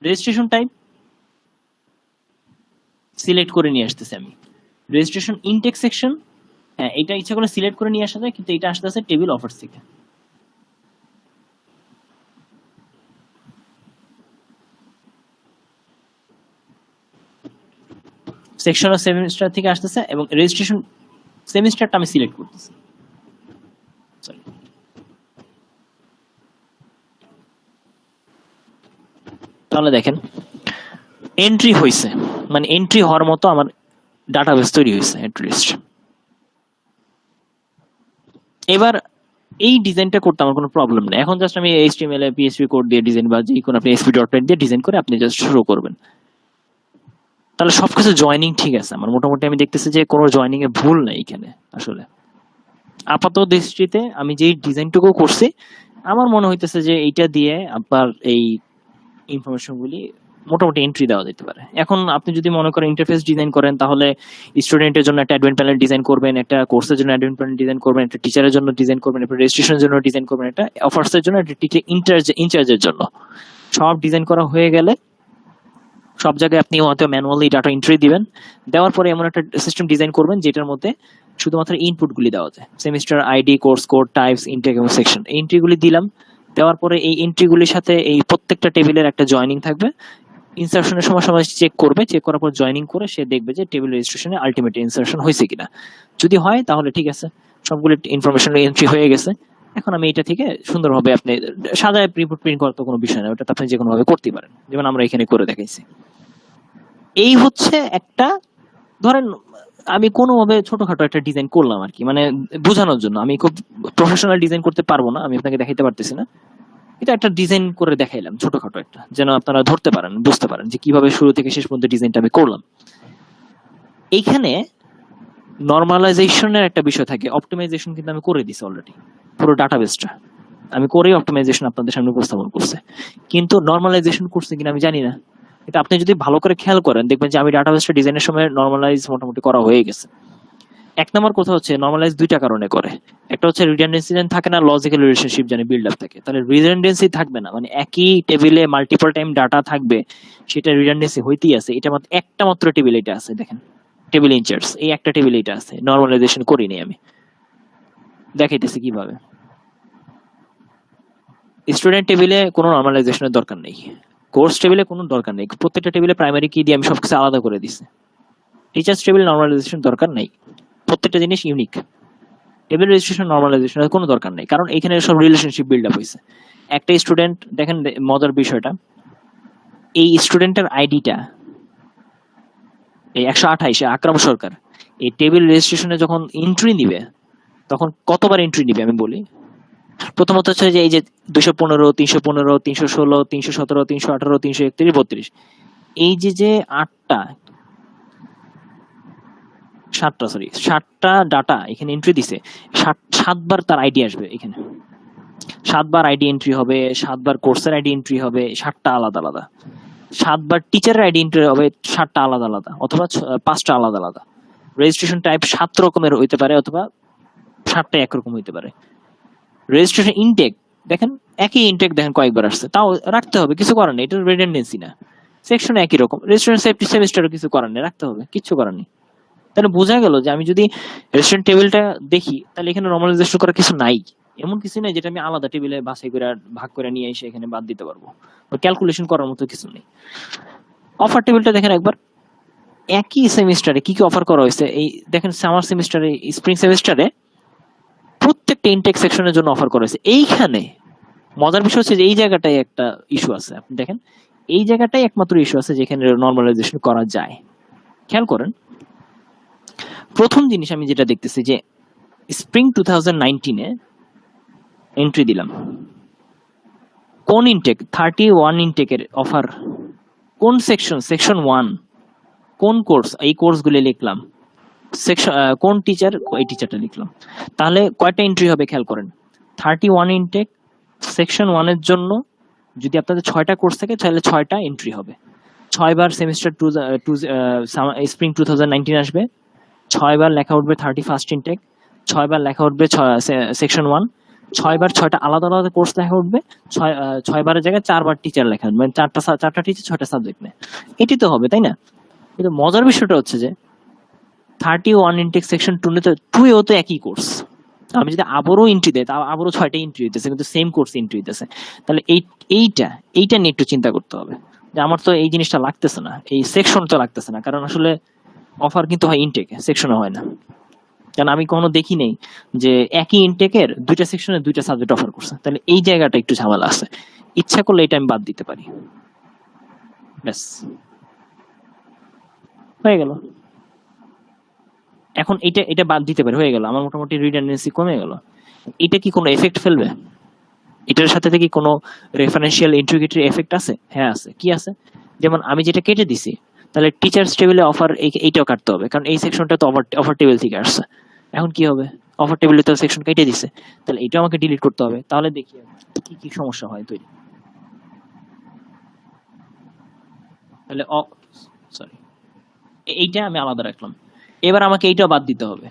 রেজিস্ট্রেশন টাইপ সিলেক্ট করে নিয়ে আসতেছে আমি। রেজিস্ট্রেশন ইনটেক সেকশন, হ্যাঁ এটা ইচ্ছা করে সিলেক্ট করে নিয়ে আসা যায়, কিন্তু এটা আসতেছে টেবিল অফার্স থেকে। সেকশন অফ সেমিস্টার থেকে আসতেছে এবং রেজিস্ট্রেশন সেমিস্টারটা আমি সিলেক্ট করতেছি। সরি, তাহলে দেখেন এন্ট্রি হয়েছে, মানে এন্ট্রি হওয়ার মতো আমার ডাটাবেস তৈরি হয়েছে এন্ট্রি লিস্ট। এবার এই ডিজাইনটা করতে আমার কোনো প্রবলেম নেই। এখন জাস্ট আমি এইচটিএমএল এ পিএইচপি কোড দিয়ে ডিজাইন বা যে কোনো আপনি ASP.NET দিয়ে ডিজাইন করে আপনি জাস্ট শুরু করবেন। তাহলে সবকিছু জয়েনিং ঠিক আছে আমার, মোটামুটি আমি দেখতেছি যে কোনো জয়েনিং এ ভুল নাই এখানে। আসলে আপাত দৃষ্টিতে আমি যেই ডিজাইনটুকু করছি আমার মনে হইতেছে যে এইটা দিয়ে আপনার এই ইনফরমেশন গুলি মোটামুটি এন্ট্রি দেওয়া যেতে পারে। এখন আপনি যদি মনে করেন ইন্টারফেস ডিজাইন করেন, তাহলে স্টুডেন্টের জন্য একটা অ্যাডমিন প্যানেল ডিজাইন করবেন, একটা কোর্সের জন্য অ্যাডমিন প্যানেল ডিজাইন করবেন, একটা টিচারের জন্য ডিজাইন করবেন, একটা রেজিস্ট্রেশনের জন্য ডিজাইন করবেন, একটা অফার্সের জন্য, একটা টিচার ইনচার্জের জন্য। সব ডিজাইন করা হয়ে গেলে সব জায়গায় আপনি হয়তো ম্যানুয়ালি ডাটা এন্ট্রি দিবেন। দেওয়ার পরে এমন একটা সিস্টেম ডিজাইন করবেন যেটার মধ্যে শুধুমাত্র ইনপুট গুলি দেওয়া যায়, semester ID, course code, types, intake এবং সেকশন। এই এন্ট্রিগুলি দিলাম, দেওয়ার পরে এই এন্ট্রিগুলির সাথে এই প্রত্যেকটা টেবিলের একটা জয়েনিং থাকবে। ইনসার্শনের সময় সময় চেক করবে, চেক করার পর জয়েনিং করে সে দেখবে যে টেবিল রেজিস্ট্রেশনে আলটিমেট ইনসার্শন হয়েছে কিনা। যদি হয় তাহলে ঠিক আছে, সবগুলো ইনফরমেশন এন্ট্রি হয়ে গেছে। এখন আমি এটা থেকে সুন্দরভাবে আপনি সাজায় রিপোর্ট প্রিন্ট করার তো কোনো বিষয় না, ওটা আপনি যে কোনো ভাবে করতে পারেন, যেমন আমরা এখানে করে দেখাইছি। এই হচ্ছে একটা ধরেন আমি কোনোভাবে ছোটখাটো একটা ডিজাইন করলাম আর কি, মানে বোঝানোর জন্য। আমি খুব প্রফেশনাল ডিজাইন করতে পারবো না, আমি আপনাকে দেখাইতে পারতেছি না। এটা একটা ডিজাইন করে দেখাইলাম ছোটখাটো একটা, যেন আপনারা ধরতে পারেন, বুঝতে পারেন যে কিভাবে শুরু থেকে শেষ পর্যন্ত ডিজাইনটা আমি করলাম। এইখানে নর্মালাইজেশনের একটা বিষয় থাকে, অপটিমাইজেশন কিন্তু আমি করে দিছি অলরেডি, পুরো ডাটাবেসটা আমি করেই অপটিমাইজেশন আপনাদের সামনে উপস্থাপন করছে। কিন্তু নর্মালাইজেশন করছে কিনা আমি জানি না। এটা আপনি যদি ভালো করে খেয়াল করেন দেখবেন যে আমি ডাটাবেসটা ডিজাইনের সময় নর্মালাইজ মোটামুটি করা হয়ে গেছে। এক নম্বর কথা হচ্ছে নর্মালাইজ দুইটা কারণে করে। একটা হচ্ছে রিডান্ডেন্সি থাকে না, লজিক্যাল রিলেশনশিপ জানি বিল্ড আপ থাকে, তাহলে রিডান্ডেন্সি থাকবে না, মানে একই টেবিলে মাল্টিপল টাইম ডাটা থাকবে, সেটা রিডান্ডেন্সি হইতেই আছে। এটা মাত্র একটা মাত্র টেবিল এটা আছে, দেখেন টেবিল ইনচার্জ, এই একটা টেবিল এটা আছে, নর্মালাইজেশন করিনি আমি। দেখাইতেছি কিভাবে। স্টুডেন্ট টেবিলে কোনো নর্মালাইজেশনের দরকার নেই, কোর্স টেবিলে কোনো দরকার নেই, প্রত্যেকটা টেবিলে প্রাইমারি কি দিয়ে আমি সবকিছু আলাদা করে দিছি। টিচার্স টেবিল নর্মালাইজেশন দরকার নেই, প্রত্যেকটা জিনিস ইউনিক। টেবিল রেজিস্ট্রেশন নর্মালাইজেশনের কোনো দরকার নেই, কারণ এখানে সব রিলেশনশিপ বিল্ড আপ হয়েছে। একটা স্টুডেন্ট, দেখেন মজার বিষয়টা, এই স্টুডেন্টের আইডিটা এই 128 আকরাম সরকার এই টেবিল রেজিস্ট্রেশনে যখন এন্ট্রি নিবে তখন কতবার এন্ট্রি নিবে আমি বলি। প্রথমত হচ্ছে যে এই যে 215, 315, 316, 317, 318, 331, 32, এই যে সাতটা ডাটা এখানে এন্ট্রি দিছে, সাতবার তার আইডি আসবে এখানে, 7বার আইডি এন্ট্রি হবে, 7বার কোর্সের আইডি এন্ট্রি হবে, 7টা আলাদা আলাদা, 7বার টিচারের আইডি এন্ট্রি হবে, 7টা আলাদা আলাদা, অথবা 5টা আলাদা আলাদা। রেজিস্ট্রেশন টাইপ 7 রকমের হইতে পারে, অথবা 7টা একরকম হইতে পারে। রেজিস্ট্রেশন ইনটেক দেখেন, একই ইনটেক দেখেন কয়েকবার আসছে, তাও রাখতে হবে, কিছু করার নেই, এটা রিডান্ডেন্সি না। সেকশন একই রকম, রেজিস্ট্রেশন সেফটি সেমিস্টারও কিছু করার নেই, রাখতে হবে, কিছু করার নেই। তাহলে বোঝা গেল যে আমি যদি রেজিস্ট্রেশন টেবিলটা দেখি তাহলে এখানে নর্মালাইজেশন করার কিছু নাই, এমন কিছু নাই যেটা আমি আলাদা টেবিলে বাছাই করে ভাগ করে নিয়ে এসে এখানে বাদ দিতে পারবো, ক্যালকুলেশন করার মতো কিছু নেই। অফার টেবিলটা দেখেন একবার, একই সেমিস্টারে কি কি অফার করা হয়েছে। এই দেখেন সামার সেমিস্টারে, স্প্রিং সেমিস্টারে প্রত্যেকটা ইনটেক সেকশনের জন্য অফার করা হয়েছে। এইখানে মজার বিষয় হচ্ছে যে এই জায়গাটাই একটা ইস্যু আছে, আপনি দেখেন এই জায়গাটাই একমাত্র ইস্যু আছে যেখানে নর্মালাইজেশন করা যায়। খেয়াল করেন, প্রথম জিনিস আমি যেটা দেখতেছি যে স্প্রিং 2019-এ এন্ট্রি দিলাম, কোন ইনটেক 31 ইনটেকের অফার, কোন সেকশন 1, কোন কোর্স, এই কোর্সগুলো লিখলাম, সেকশন কোন টিচার, এই টিচারটা লিখলাম। তাহলে কয়টা এন্ট্রি হবে খেয়াল করেন, 31 ইনটেক সেকশন 1 এর জন্য। যদি আপনাদের 6টা কোর্স থাকে তাহলে 6টা এন্ট্রি হবে, 6বার সেমিস্টার 2 স্প্রিং 2019 আসবে, 6বার লেখা উঠবে 31st ইনটেক, 6বার লেখা উঠবে সেকশন 1, 6বার 6টা আলাদা আলাদা কোর্স লেখা উঠবে, 6বারের জায়গায় 4বার টিচার লেখা উঠবে, মানে 4টা টিচার 6টা সাবজেক্ট নেয়। এটি তো হবে, তাই না? কিন্তু মজার বিষয়টা হচ্ছে যে 31 ইনটেক সেকশন 2 এও তো একই কোর্স, আমি যদি আবারও এন্ট্রি দেয় তাও আবারও 6টা এন্ট্রি হইতেছে, কিন্তু সেম কোর্স এন্ট্রি হইতেছে। তাহলে এইটা নিয়ে একটু চিন্তা করতে হবে যে আমার তো এই জিনিসটা লাগতেছে না, এই সেকশন তো লাগতেছে না, কারণ আসলে অফার কিন্তু হয় ইনটেকে, সেকশনে হয় না। কারণ আমি কখনো দেখি নেই যে একই ইনটেকের 2টা সেকশনে 2টা সাবজেক্ট অফার করছে। তাহলে এই জায়গাটা একটু ঝামেলা আছে, ইচ্ছা করলে এটা আমি বাদ দিতে পারি, ব্যাস হয়ে গেল। এখন এটা বাদ দিতে পারি, হয়ে গেল, আমার মোটামুটি রিডান্ডেন্সি কমে গেল। এটা কি কোনো এফেক্ট ফেলবে? এটার সাথে থেকে কোনো রেফারেন্সিয়াল ইন্টিগ্রেটরি এফেক্ট আছে? হ্যাঁ আছে। কি আছে? যেমন আমি যেটা কেটে দিছি, তাহলে টিচার্স টেবিলে অফার এইটাও কাটতে হবে, কারণ এই সেকশনটা তো অফার টেবিল থেকে আসছে। এখন কি হবে? অফার টেবিলে তো সেকশন কেটে দিছে, তাহলে এটাও আমাকে ডিলিট করতে হবে। তাহলে দেখি কি কি সমস্যা হয় তৈরি। তাহলে সরি, এইটা আমি আলাদা রাখলাম। এবার আমাকে এইটাও বাদ দিতে হবে,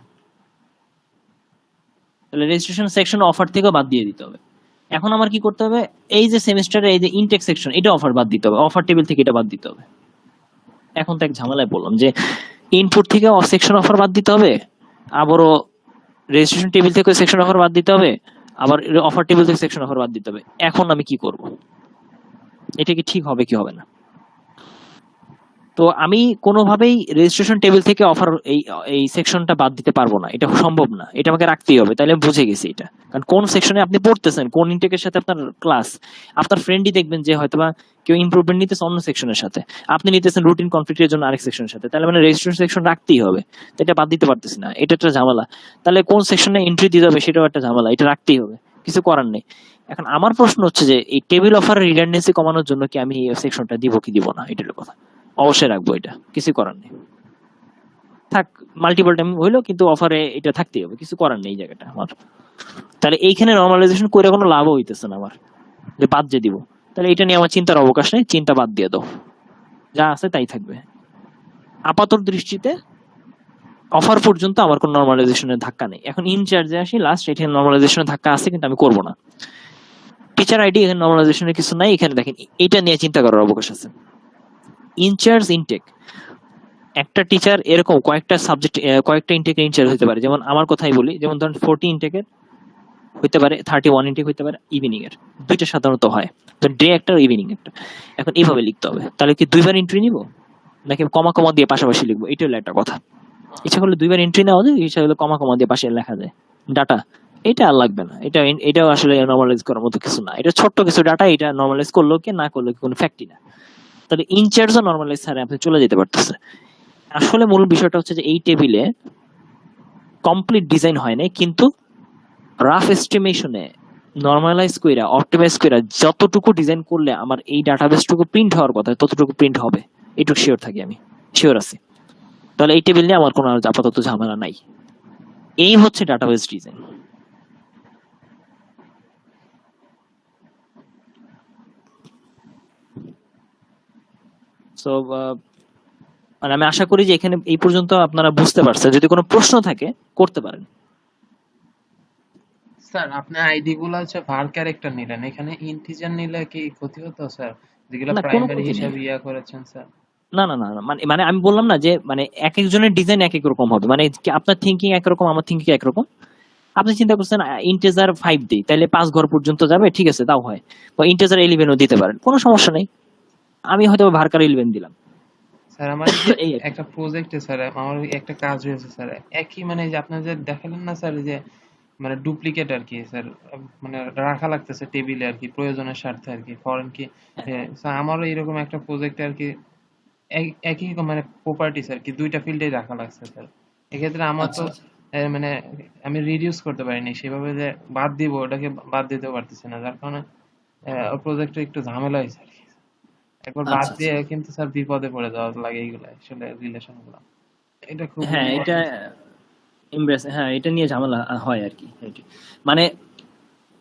তাহলে রেজিস্ট্রেশন সেকশন অফার থেকেও বাদ দিয়ে দিতে হবে। এখন আমার কি করতে হবে, এই যে সেমিস্টারে এই যে ইনটেক সেকশন, এটা অফার বাদ দিতে হবে, অফার টেবিল থেকে এটা বাদ দিতে হবে। এখন তো এক ঝামেলায় বললাম যে ইনপুট থেকে সেকশন অফার বাদ দিতে হবে, আবারও রেজিস্ট্রেশন টেবিল থেকে সেকশন অফার বাদ দিতে হবে, আবার অফার টেবিল থেকে সেকশন অফার বাদ দিতে হবে। এখন আমি কি করব? এটা কি ঠিক হবে কি হবে না? তো আমি কোনোভাবেই রেজিস্ট্রেশন টেবিল থেকে অফার এই এই সেকশনটা বাদ দিতে পারবো না, এটা সম্ভব না, এটা আমাকে রাখতেই হবে। তাহলে আমি বুঝে গেছি এটা, কারণ কোন সেকশনে আপনি পড়তেছেন, কোন ইনটেকের সাথে আপনার ক্লাস, আপনার ফ্রেন্ডই দেখবেন যে হয়তোবা কেউ ইমপ্রুভমেন্ট নিতেছে অন্য সেকশনের সাথে, আপনি নিতেছেন রুটিন কনফ্লিক্টের জন্য আরেক সেকশনের সাথে, তাহলে মানে রেজিস্ট্রেশন সেকশন রাখতেই হবে। তো এটা বাদ দিতে পারতেছি না, এটা একটা ঝামেলা। তাহলে কোন সেকশনে এন্ট্রি দিতে হবে সেটাও একটা ঝামেলা, এটা রাখতেই হবে, কিছু করার নেই। এখন আমার প্রশ্ন হচ্ছে যে এই টেবিল অফার রিডান্ডেন্সি কমানোর জন্য কি আমি এই সেকশনটা দিব কি দিব না, এটার কথা। অবশ্যই রাখবো, এটা কিছু করার নেই, থাক, মাল্টিপল টাইম হইলো, কিন্তু অফারে এটা থাকতেই হবে, কিছু করার নেই এই জায়গাটা আমার। তাহলে এইখানে নর্মালাইজেশন করে কোনো লাভও হইতেছে না আমার, যে বাদ যে দিব, তাহলে এটা নিয়ে আমার চিন্তার অবকাশ নেই, চিন্তা বাদ দিয়ে দাও, যা আছে তাই থাকবে। আপাতত দৃষ্টিতে অফার পর্যন্ত আমার কোনো নর্মালাইজেশনের ধাক্কা নেই। এখন ইনচার্জে আসি লাস্ট, এখানে নর্মালাইজেশনের ধাক্কা আছে কিন্তু আমি করবো না। টিচার আইডি এখানে নর্মালাইজেশনের কিছু নাই, এখানে দেখেন এটা নিয়ে চিন্তা করার অবকাশ আছে। ইনচার্জ ইনটেক, একটা টিচার এরকম কয়েকটা সাবজেক্ট কয়েকটা ইনটেকের ইনচার্জ হতে পারে। যেমন আমার কথাই বলি, যেমন ধরেন 40 ইনটেকের হইতে পারে, 31 ইনটেক হইতে পারে, ইভিনিং এর দুইটা সাধারণত হয়, তো ডে একটা ইভিনিং একটা। এখন এইভাবে লিখতে হবে, তাহলে কি দুইবার এন্ট্রি নিব নাকি কমা কমা দিয়ে পাশাপাশি লিখবো, এটা হলো একটা কথা। ইচ্ছা করলে দুইবার এন্ট্রি নেওয়া যায়, ইচ্ছা করলে কমা কমা দিয়ে পাশে লেখা যায় ডাটা, এটা আর লাগবে না। এটাও আসলে নর্মালাইজ করার মতো কিছু না, এটা ছোট্ট কিছু ডাটা, এটা নর্মালাইজ করলো কি না করলো কি কোনো ফ্যাক্টই না। তাহলে ইনচার্জও নর্মালাইজ ছাড়া আপনি চলে যেতে পারতেছে। আসলে মূল বিষয়টা হচ্ছে যে এই টেবিলে কমপ্লিট ডিজাইন হয় নাই, কিন্তু রাফ এস্টিমেশনে নরমালাইজ কইরা অপটিমাইজ কইরা যতটুকু ডিজাইন করলে আমার এই ডাটাবেসটুকু প্রিন্ট হওয়ার কথা ততটুকু প্রিন্ট হবে, এটুকু শিওর থাকি, আমি শিওর আছি। তাহলে এই টেবিল নিয়ে আমার কোনো আপাতত ঝামেলা নাই। এই হচ্ছে ডাটাবেস ডিজাইন। সো মানে আমি আশা করি যে এখানে এই পর্যন্ত আপনারা বুঝতে পারছেন। যদি কোনো প্রশ্ন থাকে করতে পারেন। স্যার আপনি আইডি গুলো হচ্ছে ভার ক্যারেক্টার নিলেন, এখানে ইন্টিজার নিলে কি ক্ষতি হতো স্যার, যেগুলো না, কোনো প্রাইমারি ক্ষতি নেই। হিসাবে করেছেন স্যার? না না না না, মানে মানে আমি বললাম না যে মানে এক একজনের ডিজাইন এক এক রকম হবে, মানে কি আপনার থিঙ্কিং একরকম আমার থিঙ্কিং একরকম। আপনি চিন্তা করছেন ইন্টেজার 5 দিই, তাহলে 5 ঘর পর্যন্ত যাবে, ঠিক আছে তাও হয়, বা ইন্টেজার 11ও দিতে পারেন, কোনো সমস্যা নেই। আমি হয়তো ভার্কার 11 দিলাম। স্যার আমার এই যে এই আর কি। একটা প্রজেক্টে স্যার আমার একটা কাজ হয়েছে স্যার, একই মানে এই যে আপনার যে দেখালেন না স্যার, যে মানে ডুপ্লিকেট আর কি স্যার, মানে রাখা লাগতেছে টেবিলে আর কি প্রয়োজনের স্বার্থে আর কি, ফরেন কি স্যার আমারও এরকম একটা প্রজেক্টে আর কি একই মানে প্রপার্টি স্যার কি দুইটা ফিল্ডেই রাখা লাগছে স্যার। এক্ষেত্রে আমার তো আচ্ছা আচ্ছা। মানে আমি রিডিউস করতে পারিনি সেভাবে, যে বাদ দিব ওটাকে বাদ দিতেও পারতেছি না, যার কারণে প্রজেক্টে একটু ঝামেলা হয়েছে আর কি। একবার বাদ আচ্ছা দিয়ে আচ্ছা। কিন্তু স্যার বিপদে পড়ে যাওয়া লাগে এইগুলা আসলে রিলেশন গুলা, এটা খুব হ্যাঁ এটা ইম্পর্টেন্ট স্যার। এমব্রেস, হ্যাঁ এটা নিয়ে ঝামেলা হয় আর কি। মানে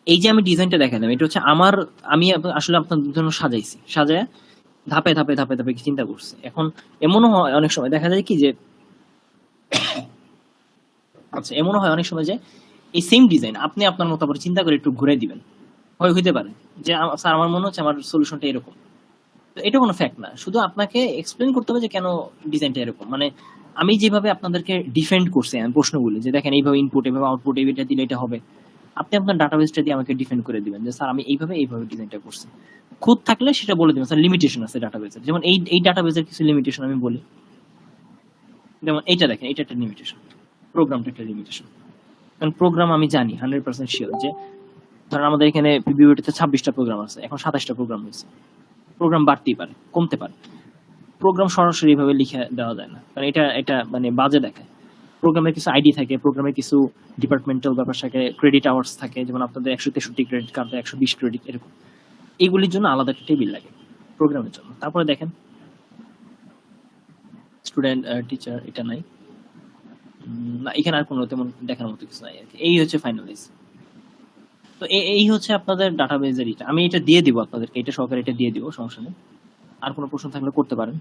এই যে আমি ডিজাইনটা দেখালাম, এটা হচ্ছে আমার, আমি আসলে আপনাদের জন্য সাজাইছি, সাজায় ধাপে ধাপে ধাপে ধাপে কি চিন্তা করছি। এখন এমনও হয় অনেক সময় দেখা যায় কি যে, আচ্ছা এমনও হয় অনেক সময় যে এই সেম ডিজাইন আপনি আপনার মতো আবার চিন্তা করে একটু ঘুরে দিবেন, হইতে পারে যে স্যার আমার মনে হচ্ছে আমার সলিউশনটা এরকম। তো এটা কোনো ফ্যাক্ট না, শুধু আপনাকে এক্সপ্লেন করতে হবে যে কেন ডিজাইনটা এরকম। মানে আমি যেভাবে আপনাদেরকে ডিফেন্ড করছি আমি প্রশ্নগুলি, যে দেখেন এইভাবে ইনপুট এভাবে আউটপুট এইটা দিলে এটা হবে, আপনি আপনার ডাটাবেসটা দিয়ে আমাকে ডিফেন্ড করে দিবেন যে স্যার আমি এইভাবে এইভাবে ডিজাইনটা করছি। খুদ থাকলে সেটা বলে দিবেন স্যার লিমিটেশন আছে ডাটাবেসের, যেমন এই ডাটাবেসের কিছু লিমিটেশন আমি বলি। যেমন এইটা দেখেন, এটা একটা লিমিটেশন, প্রোগ্রামটা একটা লিমিটেশন। কারণ প্রোগ্রাম আমি জানি 100% শিওর যে ধরেন আমাদের এখানে পিবিওটিতে 26টা প্রোগ্রাম আছে, এখন 27টা প্রোগ্রাম হয়েছে। প্রোগ্রাম বাড়তেই পারে কমতে পারে, প্রোগ্রাম সরাসরি এইভাবে লিখে দেওয়া যায় না, কারণ এটা এটা মানে বাজে দেখায়। প্রোগ্রামের কিছু আইডি থাকে, প্রোগ্রামের কিছু ডিপার্টমেন্টাল ব্যাপার থাকে, ক্রেডিট আওয়ার্স থাকে, যেমন আপনাদের 163 ক্রেডিট কার্ড, 120 ক্রেডিট এরকম, এইগুলির জন্য আলাদা একটা টেবিল লাগে প্রোগ্রামের জন্য। তারপরে দেখেন স্টুডেন্ট টিচার, এটা নাই, না এখানে আর কোনো তেমন দেখার মতো কিছু নাই আর কি। এই হচ্ছে ফাইনালাইজ। তো এই হচ্ছে আপনাদের ডাটাবেজের এটা, আমি এটা দিয়ে দিব আপনাদেরকে, এটা সহকারে এটা দিয়ে দিব, সমস্যা নেই। আর কোনো প্রশ্ন থাকলে করতে পারেন।